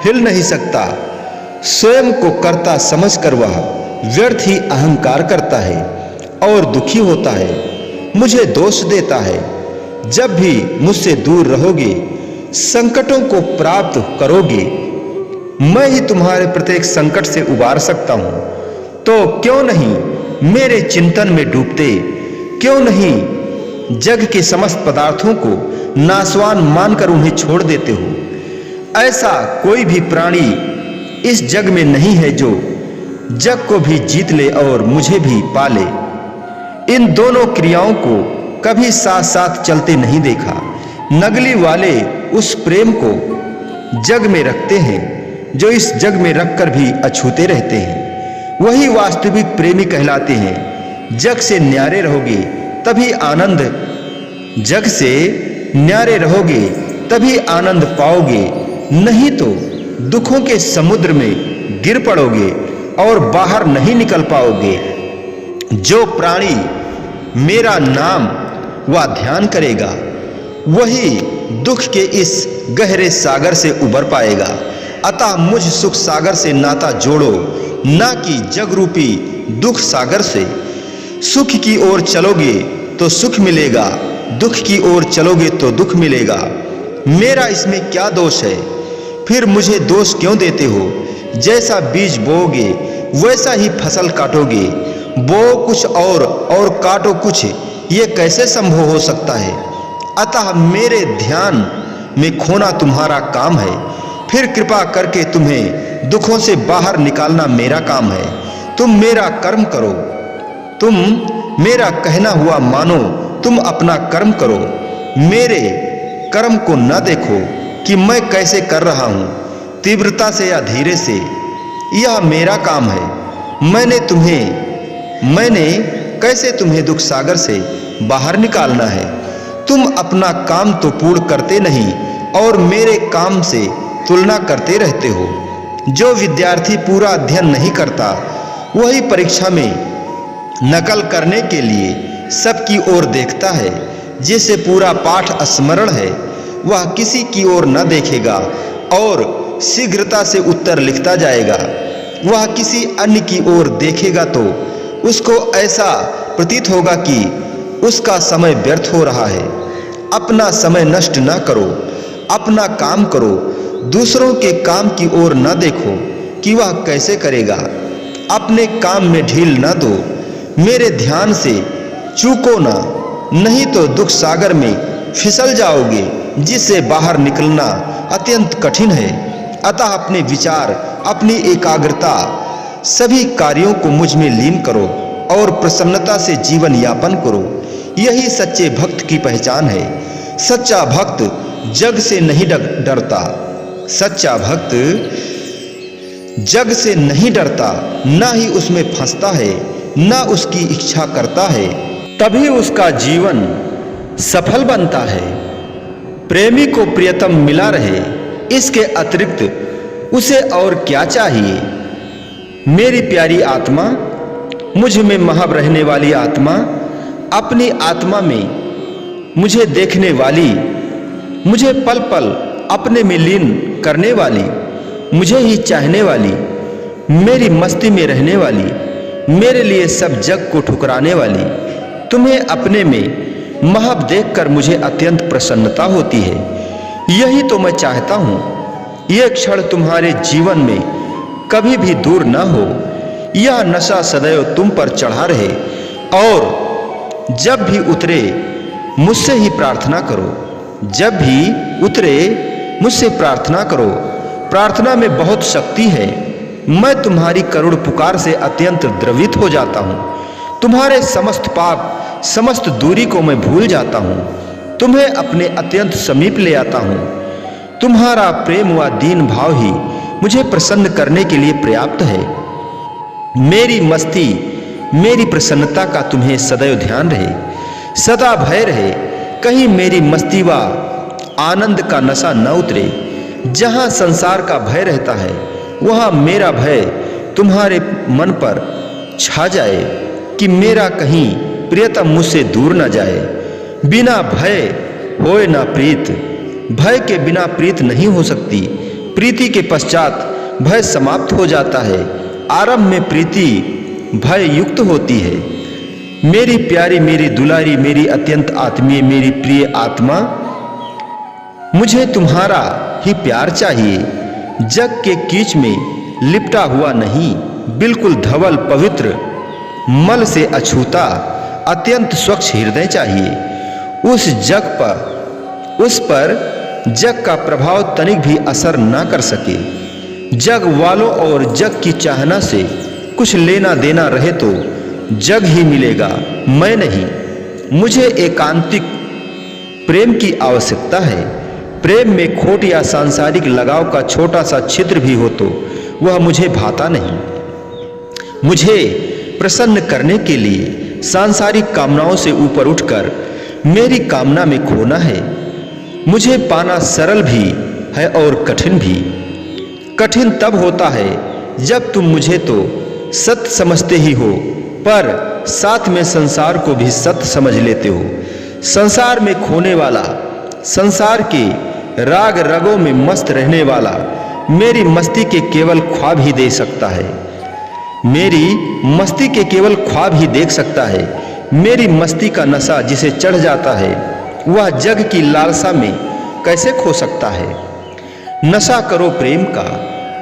हिल नहीं सकता। स्वयं को कर्ता समझकर वह व्यर्थ ही अहंकार करता है और दुखी होता है, मुझे दोष देता है। जब भी मुझसे दूर रहोगे, संकटों को प्राप्त करोगे, मैं ही तुम्हारे प्रत्येक संकट से उबार सकता हूं। तो क्यों नहीं मेरे चिंतन में डूबते, क्यों नहीं जग के समस्त पदार्थों को नाशवान मानकर उन्हें छोड़ देते हो। ऐसा कोई भी प्राणी इस जग में नहीं है जो जग को भी जीत ले और मुझे भी पाले। इन दोनों क्रियाओं को कभी साथ साथ चलते नहीं देखा। नगली वाले उस प्रेम को जग में रखते हैं जो इस जग में रखकर भी अछूते रहते हैं। वही वास्तविक प्रेमी कहलाते हैं। जग से न्यारे रहोगे तभी आनंद, जग से न्यारे रहोगे तभी आनंद पाओगे, नहीं तो दुखों के समुद्र में गिर पड़ोगे और बाहर नहीं निकल पाओगे। जो प्राणी मेरा नाम व ध्यान करेगा वही दुख के इस गहरे सागर से उबर पाएगा। अतः मुझ सुख सागर से नाता जोड़ो, ना कि जग रूपी दुख सागर से। सुख की ओर चलोगे तो सुख मिलेगा, दुख की ओर चलोगे तो दुख मिलेगा। मेरा इसमें क्या दोष है, फिर मुझे दोष क्यों देते हो। जैसा बीज बोओगे वैसा ही फसल काटोगे। बो कुछ और काटो कुछ, ये कैसे संभव हो सकता है। अतः मेरे ध्यान में खोना तुम्हारा काम है, फिर कृपा करके तुम्हें दुखों से बाहर निकालना मेरा काम है। तुम मेरा कर्म करो, तुम मेरा कहना हुआ मानो, तुम अपना कर्म करो। मेरे कर्म को न देखो कि मैं कैसे कर रहा हूं, तीव्रता से या धीरे से, यह मेरा काम है। मैंने कैसे तुम्हें दुख सागर से बाहर निकालना है। तुम अपना काम तो पूर्ण करते नहीं और मेरे काम से तुलना करते रहते हो। जो विद्यार्थी पूरा अध्ययन नहीं करता वही परीक्षा में नकल करने के लिए सबकी ओर देखता है। जिसे पूरा पाठ स्मरण है वह किसी की ओर न देखेगा और शीघ्रता से उत्तर लिखता जाएगा। वह किसी अन्य की ओर देखेगा तो उसको ऐसा प्रतीत होगा कि उसका समय व्यर्थ हो रहा है। अपना समय नष्ट न करो, अपना काम करो। दूसरों के काम की ओर न देखो कि वह कैसे करेगा। अपने काम में ढील न दो, मेरे ध्यान से चूको ना, नहीं तो दुख सागर में फिसल जाओगे जिससे बाहर निकलना अत्यंत कठिन है। अतः अपने विचार, अपनी एकाग्रता, सभी कार्यों को मुझ में लीन करो और प्रसन्नता से जीवन यापन करो। यही सच्चे भक्त की पहचान है। सच्चा भक्त जग से नहीं डरता। सच्चा भक्त जग से नहीं डरता, ना ही उसमें फंसता है, ना उसकी इच्छा करता है। तभी उसका जीवन सफल बनता है। प्रेमी को प्रियतम मिला रहे, इसके अतिरिक्त उसे और क्या चाहिए। मेरी प्यारी आत्मा, मुझ में महब रहने वाली आत्मा, अपनी आत्मा में मुझे देखने वाली, मुझे पल पल अपने में लीन करने वाली, मुझे ही चाहने वाली, मेरी मस्ती में रहने वाली, मेरे लिए सब जग को ठुकराने वाली, तुम्हें अपने में महब देखकर मुझे अत्यंत प्रसन्नता होती है। यही तो मैं चाहता हूँ। यह क्षण तुम्हारे जीवन में कभी भी दूर न हो। यह नशा सदैव तुम पर चढ़ा रहे और जब भी उतरे मुझसे ही प्रार्थना करो। जब भी उतरे मुझसे प्रार्थना करो। प्रार्थना में बहुत शक्ति है। मैं तुम्हारी करुण पुकार से अत्यंत द्रवित हो जाता हूँ। तुम्हारे समस्त पाप, समस्त दूरी को मैं भूल जाता हूँ। तुम्हें अपने अत्यंत समीप ले आता हूँ। तुम्हारा प्रेम व दीन भाव ही मुझे प्रसन्न करने के लिए पर्याप्त है। मेरी मस्ती, मेरी प्रसन्नता का तुम्हें सदैव ध्यान रहे, सदा भय रहे। कहीं मेरी मस्ती व आनंद का नशा न उतरे। जहाँ संसार का भय रहता है वहाँ मेरा भय तुम्हारे मन पर छा जाए कि मेरा कहीं प्रियतम मुझसे दूर न जाए। बिना भय होए ना प्रीत, भय के बिना प्रीत नहीं हो सकती। प्रीति के पश्चात भय समाप्त हो जाता है। आरंभ में प्रीति भय युक्त होती है। मेरी प्यारी, मेरी दुलारी, मेरी अत्यंत आत्मीय, मेरी प्रिय आत्मा, मुझे तुम्हारा ही प्यार चाहिए। जग के कीच में लिपटा हुआ नहीं, बिल्कुल धवल पवित्र, मल से अछूता, अत्यंत स्वच्छ हृदय चाहिए। उस पर जग का प्रभाव तनिक भी असर न कर सके। जग वालों और जग की चाहना से कुछ लेना देना रहे तो जग ही मिलेगा, मैं नहीं। मुझे एकांतिक प्रेम की आवश्यकता है। प्रेम में खोट या सांसारिक लगाव का छोटा सा छिद्र भी हो तो वह मुझे भाता नहीं। मुझे प्रसन्न करने के लिए सांसारिक कामनाओं से ऊपर उठकर मेरी कामना में खोना है। मुझे पाना सरल भी है और कठिन भी। कठिन तब होता है जब तुम मुझे तो सत्य समझते ही हो, पर साथ में संसार को भी सत्य समझ लेते हो। संसार में खोने वाला, संसार के राग रगों में मस्त रहने वाला मेरी मस्ती के केवल ख्वाब ही दे सकता है। मेरी मस्ती के केवल ख्वाब ही देख सकता है। मेरी मस्ती का नशा जिसे चढ़ जाता है वह जग की लालसा में कैसे खो सकता है। नशा करो प्रेम का।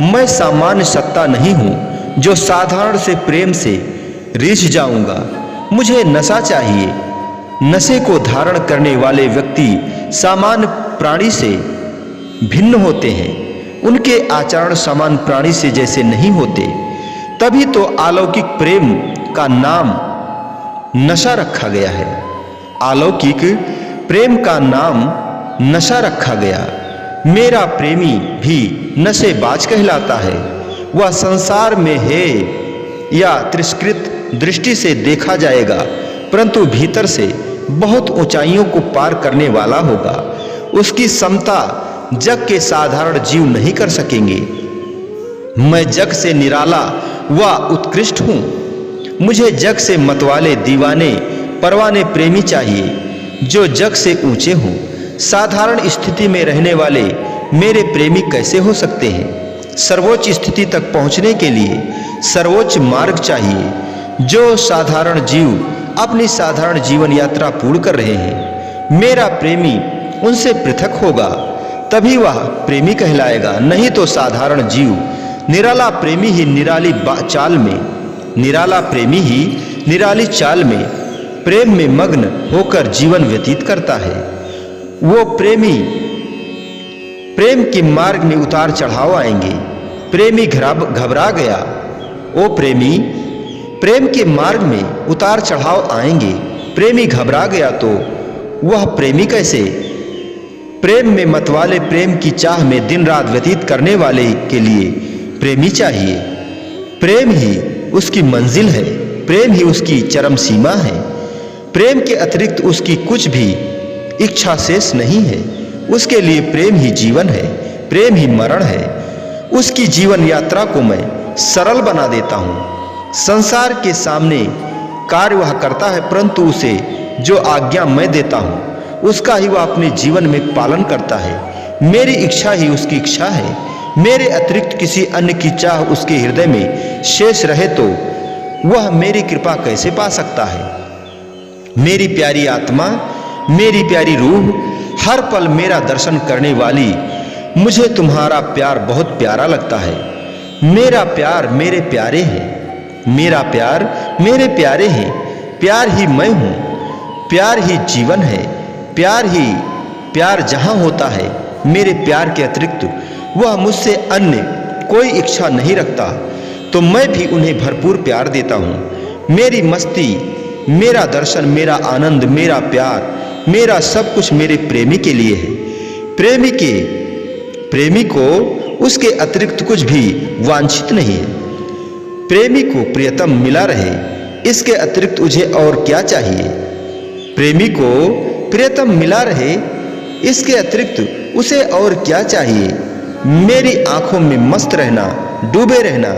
मैं सामान्य सत्ता नहीं हूँ जो साधारण से प्रेम से रीझ जाऊंगा। मुझे नशा चाहिए। नशे को धारण करने वाले व्यक्ति सामान्य प्राणी से भिन्न होते हैं। उनके आचरण सामान्य प्राणी से जैसे नहीं होते। तभी तो अलौकिक प्रेम का नाम नशा रखा गया है। अलौकिक प्रेम का नाम नशा रखा गया। मेरा प्रेमी भी नशेबाज कहलाता है। वह संसार में है या तिरस्कृत दृष्टि से देखा जाएगा, परंतु भीतर से बहुत ऊंचाइयों को पार करने वाला होगा। उसकी समता जग के साधारण जीव नहीं कर सकेंगे। मैं जग से निराला व उत्कृष्ट हूँ। मुझे जग से मतवाले, दीवाने, परवाने प्रेमी चाहिए जो जग से ऊंचे हों। साधारण स्थिति में रहने वाले मेरे प्रेमी कैसे हो सकते हैं। सर्वोच्च स्थिति तक पहुंचने के लिए सर्वोच्च मार्ग चाहिए। जो साधारण जीव अपनी साधारण जीवन यात्रा पूर्ण कर रहे हैं, मेरा प्रेमी उनसे पृथक होगा, तभी वह प्रेमी कहलाएगा। नहीं तो साधारण जीव, निराला प्रेमी ही निराली चाल में, निराला प्रेमी ही निराली चाल में प्रेम में मग्न होकर जीवन व्यतीत करता है। वो प्रेमी, प्रेम के मार्ग में उतार चढ़ाव आएंगे। प्रेमी घबरा गया। ओ प्रेमी, प्रेम के मार्ग में उतार चढ़ाव आएंगे। प्रेमी घबरा गया तो वह प्रेमी कैसे। प्रेम में मतवाले, प्रेम की चाह में दिन रात व्यतीत करने वाले के लिए प्रेमी चाहिए। प्रेम ही उसकी मंजिल है। प्रेम ही उसकी चरम सीमा है। प्रेम के अतिरिक्त उसकी कुछ भी इच्छा शेष नहीं है। उसके लिए प्रेम ही जीवन है, प्रेम ही मरण है। उसकी जीवन यात्रा को मैं सरल बना देता हूँ। संसार के सामने कार्य वह करता है, परंतु उसे जो आज्ञा मैं देता हूँ उसका ही वह अपने जीवन में पालन करता है। मेरी इच्छा ही उसकी इच्छा है। मेरे अतिरिक्त किसी अन्य की चाह उसके हृदय में शेष रहे तो वह मेरी कृपा कैसे पा सकता है। मेरी प्यारी आत्मा, मेरी प्यारी रूह, हर पल मेरा दर्शन करने वाली, मुझे तुम्हारा प्यार बहुत प्यारा लगता है। मेरा प्यार मेरे प्यारे हैं। मेरा प्यार मेरे प्यारे हैं, प्यार ही मैं हूँ, प्यार ही जीवन है, प्यार जहाँ होता है, मेरे प्यार के अतिरिक्त वह मुझसे अन्य कोई इच्छा नहीं रखता, तो मैं भी उन्हें भरपूर प्यार देता हूँ। मेरी मस्ती, मेरा दर्शन, मेरा आनंद, मेरा प्यार, मेरा सब कुछ मेरे प्रेमी के लिए है। प्रेमी को उसके अतिरिक्त कुछ भी वांछित नहीं है। प्रेमी को प्रियतम मिला रहे, इसके अतिरिक्त उसे और क्या चाहिए। प्रेमी को प्रियतम मिला रहे, इसके अतिरिक्त उसे और क्या चाहिए। मेरी आंखों में मस्त रहना, डूबे रहना,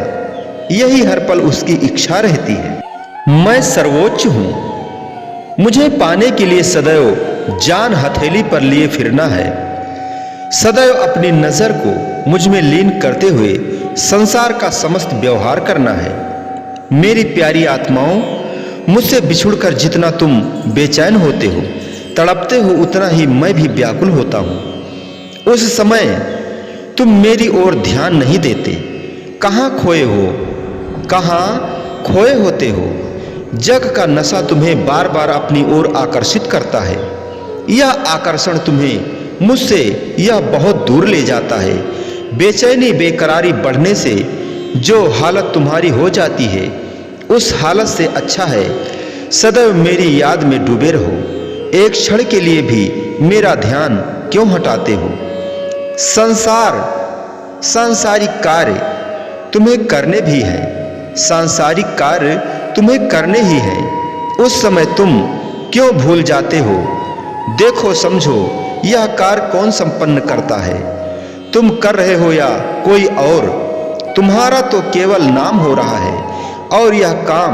यही हर पल उसकी इच्छा रहती है। मैं सर्वोच्च हूं, मुझे पाने के लिए सदैव जान हथेली पर लिए फिरना है। सदैव अपनी नजर को मुझ में लीन करते हुए संसार का समस्त व्यवहार करना है। मेरी प्यारी आत्माओं, मुझसे बिछुड़कर जितना तुम बेचैन होते हो, तड़पते हो, उतना ही मैं भी व्याकुल होता हूं। उस समय तुम मेरी ओर ध्यान नहीं देते। कहाँ खोए हो, कहाँ खोए होते हो। जग का नशा तुम्हें बार बार अपनी ओर आकर्षित करता है। यह आकर्षण तुम्हें मुझसे यह बहुत दूर ले जाता है। बेचैनी, बेकरारी बढ़ने से जो हालत तुम्हारी हो जाती है, उस हालत से अच्छा है सदैव मेरी याद में डूबे रहो। एक क्षण के लिए भी मेरा ध्यान क्यों हटाते हो। सांसारिक कार्य तुम्हें करने भी है, सांसारिक कार्य तुम्हें करने ही है। उस समय तुम क्यों भूल जाते हो। देखो, समझो, यह कार्य कौन संपन्न करता है, तुम कर रहे हो या कोई और। तुम्हारा तो केवल नाम हो रहा है और यह काम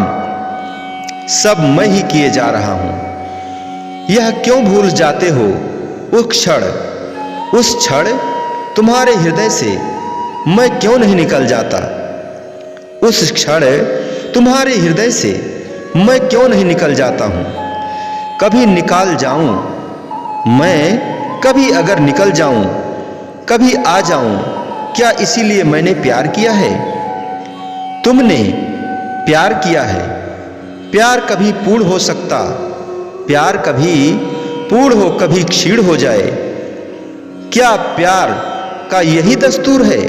सब मैं ही किए जा रहा हूं। यह क्यों भूल जाते हो। उस क्षण तुम्हारे हृदय से मैं क्यों नहीं निकल जाता। उस क्षण तुम्हारे हृदय से मैं क्यों नहीं निकल जाता हूं। कभी निकाल जाऊं मैं, कभी अगर निकल जाऊं, कभी आ जाऊं, क्या इसीलिए मैंने प्यार किया है। तुमने प्यार किया है। प्यार कभी पूर्ण हो सकता, प्यार कभी पूर्ण हो, कभी क्षीण हो जाए। क्या प्यार का यही दस्तूर है।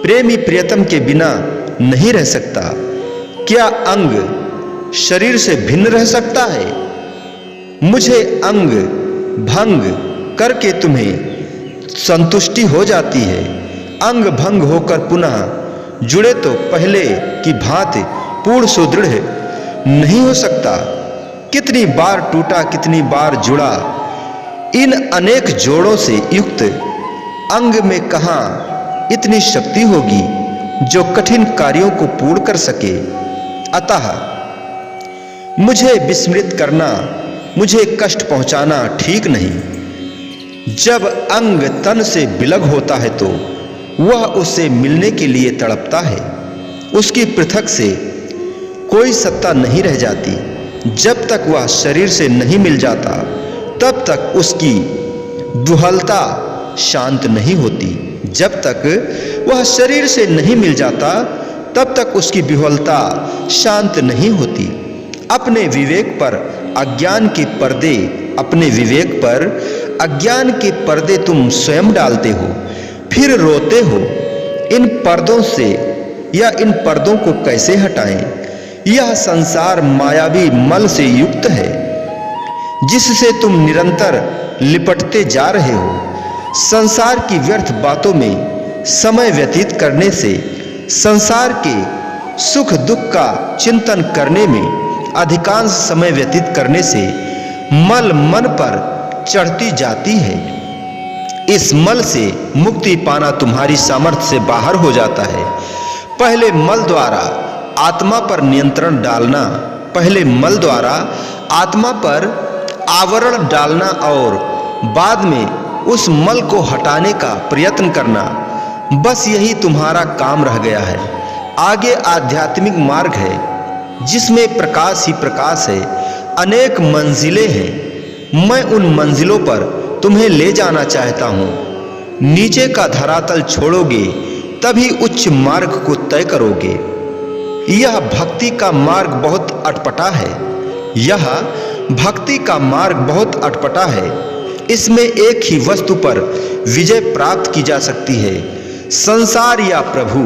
प्रेमी प्रियतम के बिना नहीं रह सकता। क्या अंग शरीर से भिन्न रह सकता है। मुझे अंग भंग करके तुम्हें संतुष्टि हो जाती है। अंग भंग होकर पुनः जुड़े तो पहले की भांति पूर्ण सुदृढ़ नहीं हो सकता। कितनी बार टूटा, कितनी बार जुड़ा। इन अनेक जोड़ों से युक्त अंग में कहां इतनी शक्ति होगी जो कठिन कार्यों को पूर्ण कर सके। अतः मुझे विस्मृत करना, मुझे कष्ट पहुंचाना ठीक नहीं। जब अंग तन से विलग होता है तो वह उससे मिलने के लिए तड़पता है। उसकी पृथक से कोई सत्ता नहीं रह जाती। जब तक वह शरीर से नहीं मिल जाता, तब तक उसकी दुहलता शांत नहीं होती। जब तक वह शरीर से नहीं मिल जाता, तब तक उसकी विह्वलता शांत नहीं होती। अपने विवेक पर अज्ञान के पर्दे, अपने विवेक पर अज्ञान के पर्दे तुम स्वयं डालते हो, फिर रोते हो। इन पर्दों से या इन पर्दों को कैसे हटाएं। यह संसार मायावी मल से युक्त है जिससे तुम निरंतर लिपटते जा रहे हो। संसार की व्यर्थ बातों में समय व्यतीत करने से, संसार के सुख दुख का चिंतन करने में अधिकांश समय व्यतीत करने से मल मन पर चढ़ती जाती है। इस मल से मुक्ति पाना तुम्हारी सामर्थ्य से बाहर हो जाता है। पहले मल द्वारा आत्मा पर नियंत्रण डालना, पहले मल द्वारा आत्मा पर आवरण डालना और बाद में उस मल को हटाने का प्रयत्न करना, बस यही तुम्हारा काम रह गया है। आगे आध्यात्मिक मार्ग है जिसमें प्रकाश ही प्रकाश है। अनेक मंजिलें हैं। मैं उन मंजिलों पर तुम्हें ले जाना चाहता हूँ। नीचे का धरातल छोड़ोगे तभी उच्च मार्ग को तय करोगे। यह भक्ति का मार्ग बहुत अटपटा है। यह भक्ति का मार्ग बहुत अटपटा है। इसमें एक ही वस्तु पर विजय प्राप्त की जा सकती है, संसार या प्रभु।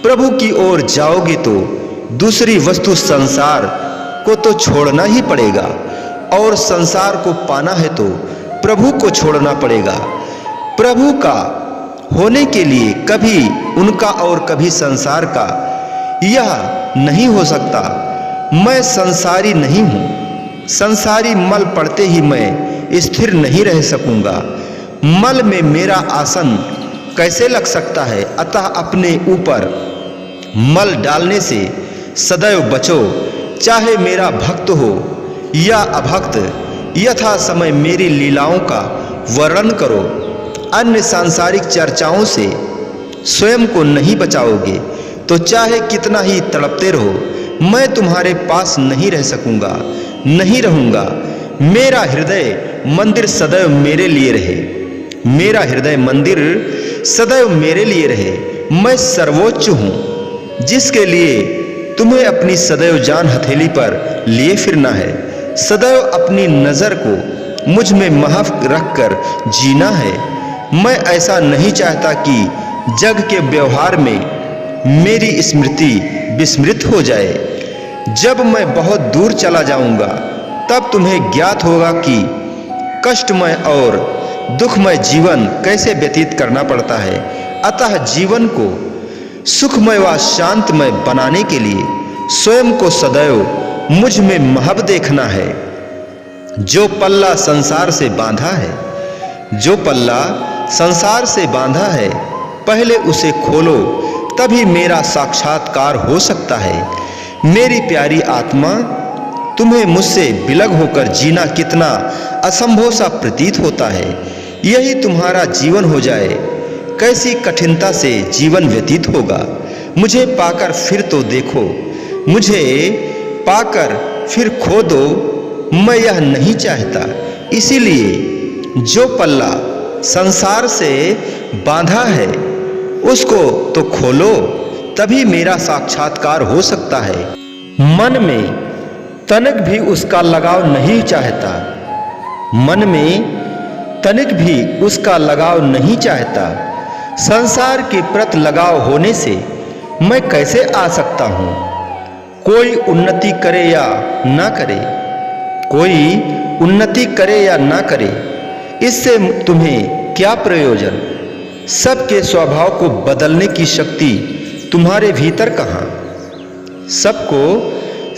प्रभु की ओर जाओगे तो दूसरी वस्तु संसार को तो छोड़ना ही पड़ेगा, और संसार को पाना है तो प्रभु को छोड़ना पड़ेगा। प्रभु का होने के लिए कभी उनका और कभी संसार का यह नहीं हो सकता। मैं संसारी नहीं हूं। संसारी मल पड़ते ही मैं स्थिर नहीं रह सकूंगा। मल में मेरा आसन कैसे लग सकता है? अतः अपने ऊपर मल डालने से सदैव बचो। चाहे मेरा भक्त हो या अभक्त, यथा समय मेरी लीलाओं का वर्णन करो। अन्य सांसारिक चर्चाओं से स्वयं को नहीं बचाओगे तो चाहे कितना ही तड़पते रहो, मैं तुम्हारे पास नहीं रह सकूंगा, नहीं रहूंगा। मेरा हृदय मंदिर सदैव मेरे लिए रहे। मेरा हृदय मंदिर सदैव मेरे लिए रहे। मैं सर्वोच्च हूं, जिसके लिए तुम्हें अपनी सदैव जान हथेली पर लिए फिरना है। सदैव अपनी नजर को मुझ में महफ रखकर जीना है। मैं ऐसा नहीं चाहता कि जग के व्यवहार में मेरी स्मृति विस्मृत हो जाए। जब मैं बहुत दूर चला जाऊंगा तब तुम्हें ज्ञात होगा कि कष्टमय और दुखमय जीवन कैसे व्यतीत करना पड़ता है। अतः जीवन को सुखमय व शांतमय बनाने के लिए स्वयं को सदैव मुझ में महब देखना है। जो पल्ला संसार से बांधा है, जो पल्ला संसार से बांधा है, पहले उसे खोलो, तभी मेरा साक्षात्कार हो सकता है। मेरी प्यारी आत्मा, तुम्हें मुझसे बिलग होकर जीना कितना असंभव सा प्रतीत होता है। यही तुम्हारा जीवन हो जाए, कैसी कठिनता से जीवन व्यतीत होगा। मुझे पाकर फिर तो देखो, मुझे पाकर फिर खो दो। मैं यह नहीं चाहता। इसीलिए जो पल्ला संसार से बांधा है उसको तो खोलो, तभी मेरा साक्षात्कार हो सकता है। मन में तनिक भी उसका लगाव नहीं चाहता। मन में तनिक भी उसका लगाव नहीं चाहता। संसार के प्रति लगाव होने से मैं कैसे आ सकता हूँ? कोई उन्नति करे या ना करे, कोई उन्नति करे या ना करे, इससे तुम्हें क्या प्रयोजन? सबके स्वभाव को बदलने की शक्ति तुम्हारे भीतर कहाँ?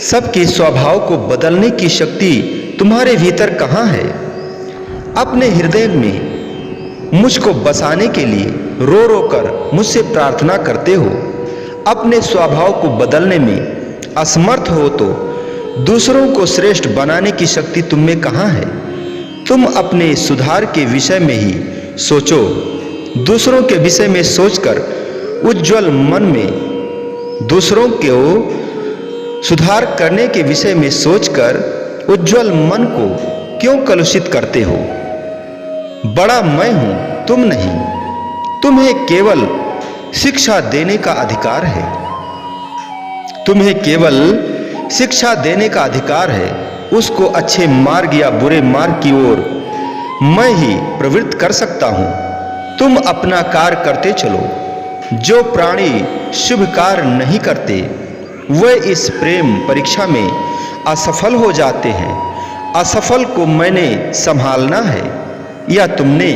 सबके स्वभाव को बदलने की शक्ति तुम्हारे भीतर कहाँ है? अपने हृदय में मुझको बसाने के लिए रो रो कर मुझसे प्रार्थना करते हो। अपने स्वभाव को बदलने में असमर्थ हो तो दूसरों को श्रेष्ठ बनाने की शक्ति तुम में कहाँ है? तुम अपने सुधार के विषय में ही सोचो। दूसरों के विषय में सोचकर उज्जवल मन में, दूसरों को सुधार करने के विषय में सोचकर उज्जवल मन को क्यों कलुषित करते हो? बड़ा मैं हूं, तुम नहीं। तुम्हें केवल शिक्षा देने का अधिकार है। तुम्हें केवल शिक्षा देने का अधिकार है। उसको अच्छे मार्ग या बुरे मार्ग की ओर मैं ही प्रवृत्त कर सकता हूं। तुम अपना कार्य करते चलो। जो प्राणी शुभ कार्य नहीं करते वे इस प्रेम परीक्षा में असफल हो जाते हैं। असफल को मैंने संभालना है या तुमने?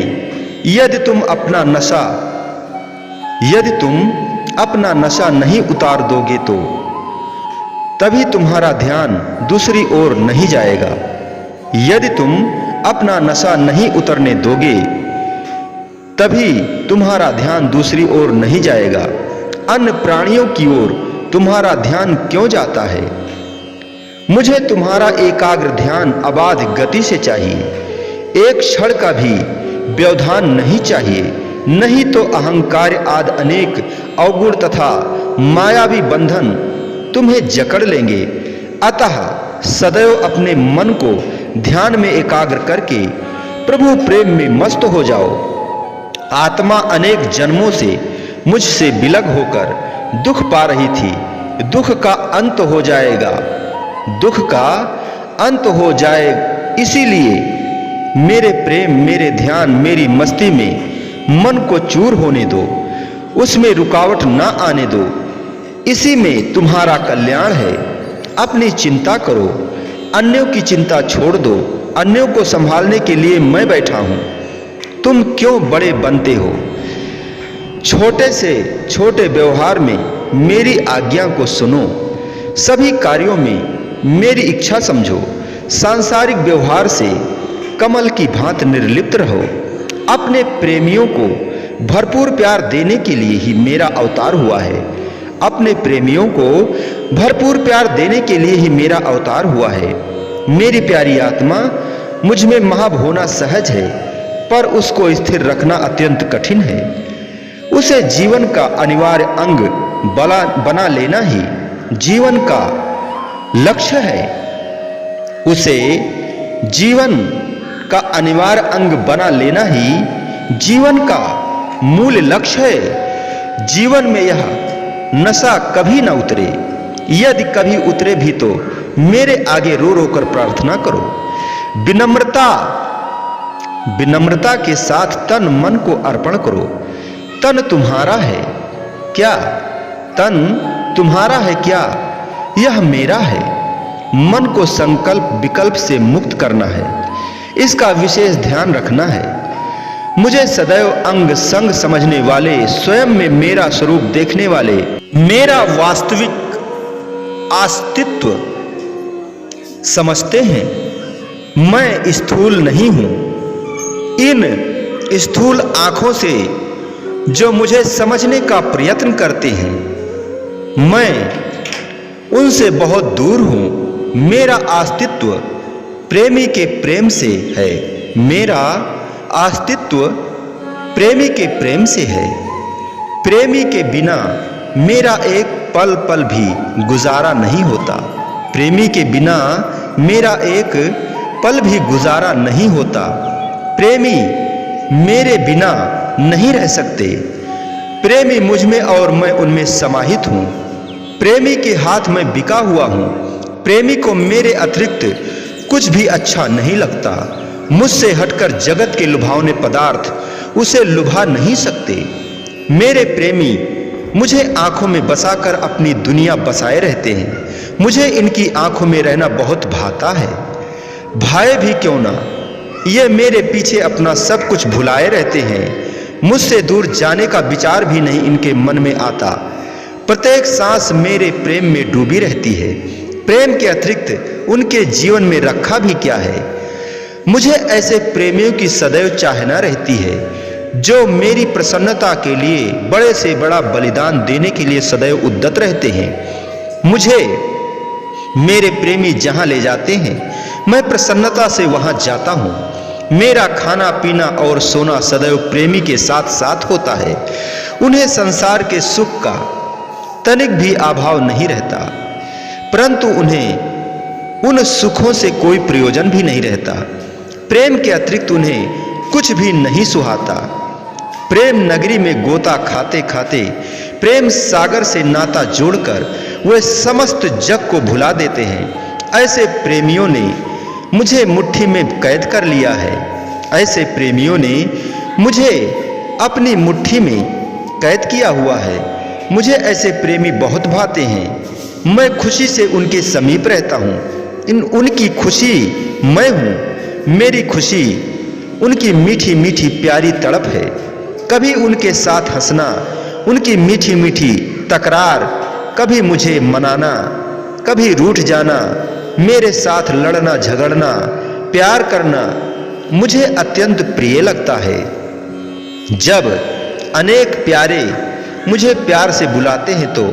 यदि तुम अपना नशा नहीं उतार दोगे तो तभी तुम्हारा ध्यान दूसरी ओर नहीं जाएगा। यदि तुम अपना नशा नहीं उतरने दोगे तभी तुम्हारा ध्यान दूसरी ओर नहीं जाएगा। अन्य प्राणियों की ओर तुम्हारा ध्यान क्यों जाता है? मुझे तुम्हारा एकाग्र ध्यान अबाध गति से चाहिए। एक क्षण का भी व्यवधान नहीं चाहिए, नहीं तो अहंकार आदि अनेक अवगुण तथा मायावी बंधन तुम्हें जकड़ लेंगे। अतः सदैव अपने मन को ध्यान में एकाग्र करके प्रभु प्रेम में मस्त हो जाओ। आत्मा अनेक जन्मों से मुझसे बिलग होकर दुख पा रही थी, दुख का अंत हो जाएगा, दुख का अंत हो जाए। इसीलिए मेरे प्रेम, मेरे ध्यान, मेरी मस्ती में मन को चूर होने दो, उसमें रुकावट ना आने दो। इसी में तुम्हारा कल्याण है। अपनी चिंता करो, अन्यों की चिंता छोड़ दो। अन्यों को संभालने के लिए मैं बैठा हूं। तुम क्यों बड़े बनते हो? छोटे से छोटे व्यवहार में मेरी आज्ञा को सुनो, सभी कार्यों में मेरी इच्छा समझो। सांसारिक व्यवहार से कमल की भांति निर्लिप्त रहो। अपने प्रेमियों को भरपूर प्यार देने के लिए ही मेरा अवतार हुआ है। अपने प्रेमियों को भरपूर प्यार देने के लिए ही मेरा अवतार हुआ है। मेरी प्यारी आत्मा, मुझ में महब होना सहज है, पर उसको स्थिर रखना अत्यंत कठिन है। उसे जीवन का अनिवार्य अंग बना लेना ही जीवन का लक्ष्य है। उसे जीवन का अनिवार्य अंग बना लेना ही जीवन का मूल लक्ष्य है। जीवन में यह नशा कभी न उतरे। यदि कभी उतरे भी तो मेरे आगे रो रो कर प्रार्थना करो। विनम्रता के साथ तन मन को अर्पण करो। तन तुम्हारा है क्या? तन तुम्हारा है क्या? यह मेरा है। मन को संकल्प विकल्प से मुक्त करना है, इसका विशेष ध्यान रखना है। मुझे सदैव अंग संग समझने वाले, स्वयं में मेरा स्वरूप देखने वाले, मेरा वास्तविक अस्तित्व समझते हैं। मैं स्थूल नहीं हूं। इन स्थूल आंखों से जो मुझे समझने का प्रयत्न करते हैं, मैं उनसे बहुत दूर हूं। मेरा अस्तित्व प्रेमी के प्रेम से है। मेरा अस्तित्व प्रेमी के प्रेम से है। प्रेमी के बिना मेरा एक पल पल भी गुजारा नहीं होता। प्रेमी के बिना मेरा एक पल भी गुजारा नहीं होता। प्रेमी मेरे बिना नहीं रह सकते। प्रेमी मुझ में और मैं उनमें समाहित हूं। प्रेमी के हाथ में बिका हुआ हूं। प्रेमी को मेरे अतिरिक्त कुछ भी अच्छा नहीं लगता। मुझसे हटकर जगत के लुभावने पदार्थ उसे लुभा नहीं सकते। मेरे प्रेमी मुझे आंखों में बसाकर अपनी दुनिया बसाए रहते हैं। मुझे इनकी आंखों में रहना बहुत भाता है। भाए भी क्यों ना, ये मेरे पीछे अपना सब कुछ भुलाए रहते हैं। मुझसे दूर जाने का विचार भी नहीं इनके मन में आता। प्रत्येक सांस मेरे प्रेम में डूबी रहती है। प्रेम के अतिरिक्त उनके जीवन में रखा भी क्या है? मुझे ऐसे प्रेमियों की सदैव चाहना रहती है, जो मेरी प्रसन्नता के लिए बड़े से बड़ा बलिदान देने के लिए सदैव उद्यत रहते हैं। मुझे मेरे प्रेमी जहां ले जाते हैं, मैं प्रसन्नता से वहां जाता हूं। मेरा खाना पीना और सोना सदैव प्रेमी के साथ साथ होता है। उन्हें संसार के सुख का तनिक भी अभाव नहीं रहता, परंतु उन्हें उन सुखों से कोई प्रयोजन भी नहीं रहता। प्रेम के अतिरिक्त उन्हें कुछ भी नहीं सुहाता। प्रेम नगरी में गोता खाते खाते प्रेम सागर से नाता जोड़कर वे समस्त जग को भुला देते हैं। ऐसे प्रेमियों ने मुझे मुट्ठी में कैद कर लिया है। ऐसे प्रेमियों ने मुझे अपनी मुट्ठी में कैद किया हुआ है। मुझे ऐसे प्रेमी बहुत भाते हैं। मैं खुशी से उनके समीप रहता हूँ। उनकी खुशी मैं हूँ। मेरी खुशी उनकी मीठी मीठी प्यारी तड़प है। कभी उनके साथ हंसना, उनकी मीठी मीठी तकरार, कभी मुझे मनाना, कभी रूठ जाना, मेरे साथ लड़ना झगड़ना, प्यार करना मुझे अत्यंत प्रिय लगता है। जब अनेक प्यारे मुझे प्यार से बुलाते हैं तो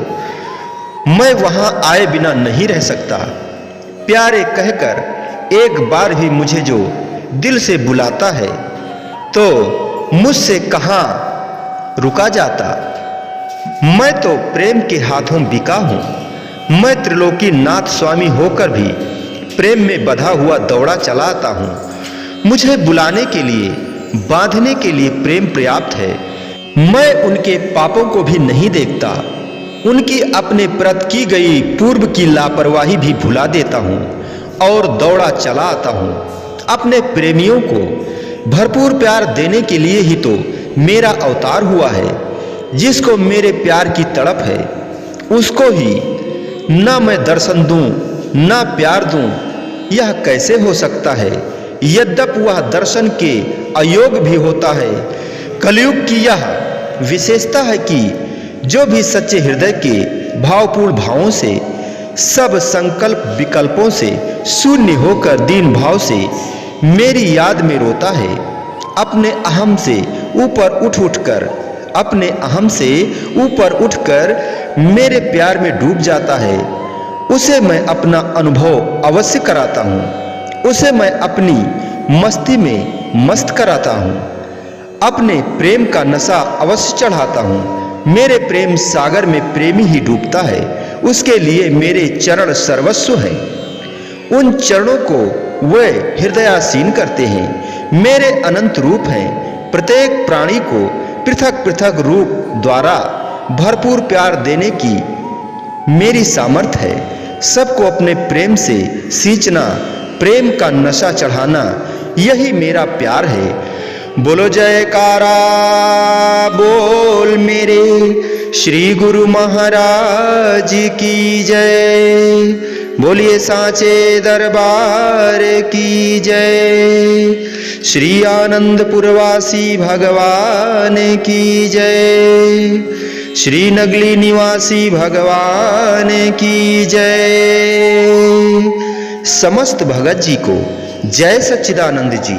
मैं वहां आए बिना नहीं रह सकता। प्यारे कहकर एक बार भी मुझे जो दिल से बुलाता है तो मुझसे कहां रुका जाता। मैं तो प्रेम के हाथों बिका हूं। मैं त्रिलोकी नाथ स्वामी होकर भी प्रेम में बंधा हुआ दौड़ा चला आता हूं। मुझे बुलाने के लिए, बांधने के लिए प्रेम पर्याप्त है। मैं उनके पापों को भी नहीं देखता। उनकी अपने प्रति की गई पूर्व की लापरवाही भी भुला देता हूँ और दौड़ा चला आता हूँ। अपने प्रेमियों को भरपूर प्यार देने के लिए ही तो मेरा अवतार हुआ है। जिसको मेरे प्यार की तड़प है उसको ही ना मैं दर्शन दूं ना प्यार दूं, यह कैसे हो सकता है? यद्यपि वह दर्शन के अयोग्य भी होता है। कलयुग की यह विशेषता है कि जो भी सच्चे हृदय के भावपूर्ण भावों से, सब संकल्प विकल्पों से शून्य होकर दीन भाव से मेरी याद में रोता है, अपने अहम से ऊपर उठकर मेरे प्यार में डूब जाता है, उसे मैं अपना अनुभव अवश्य कराता हूँ, उसे मैं अपनी मस्ती में मस्त कराता हूँ, अपने प्रेम का नशा अवश्य चढ़ाता हूँ। मेरे प्रेम सागर में प्रेमी ही डूबता है, उसके लिए मेरे चरण सर्वस्व हैं। उन चरणों को वे हृदयासीन करते हैं, मेरे अनंत रूप हैं। प्रत्येक प्राणी को पृथक पृथक रूप द्वारा भरपूर प्यार देने की मेरी सामर्थ्य है। सबको अपने प्रेम से सींचना, प्रेम का नशा चढ़ाना, यही मेरा प्यार है। बोलो जयकारा बोल मेरे श्री गुरु महाराज की जय। बोलिए साचे दरबार की जय। श्री आनंदपुरवासी भगवान की जय। श्री नगली निवासी भगवान की जय। समस्त भगत जी को जय सच्चिदानंद जी।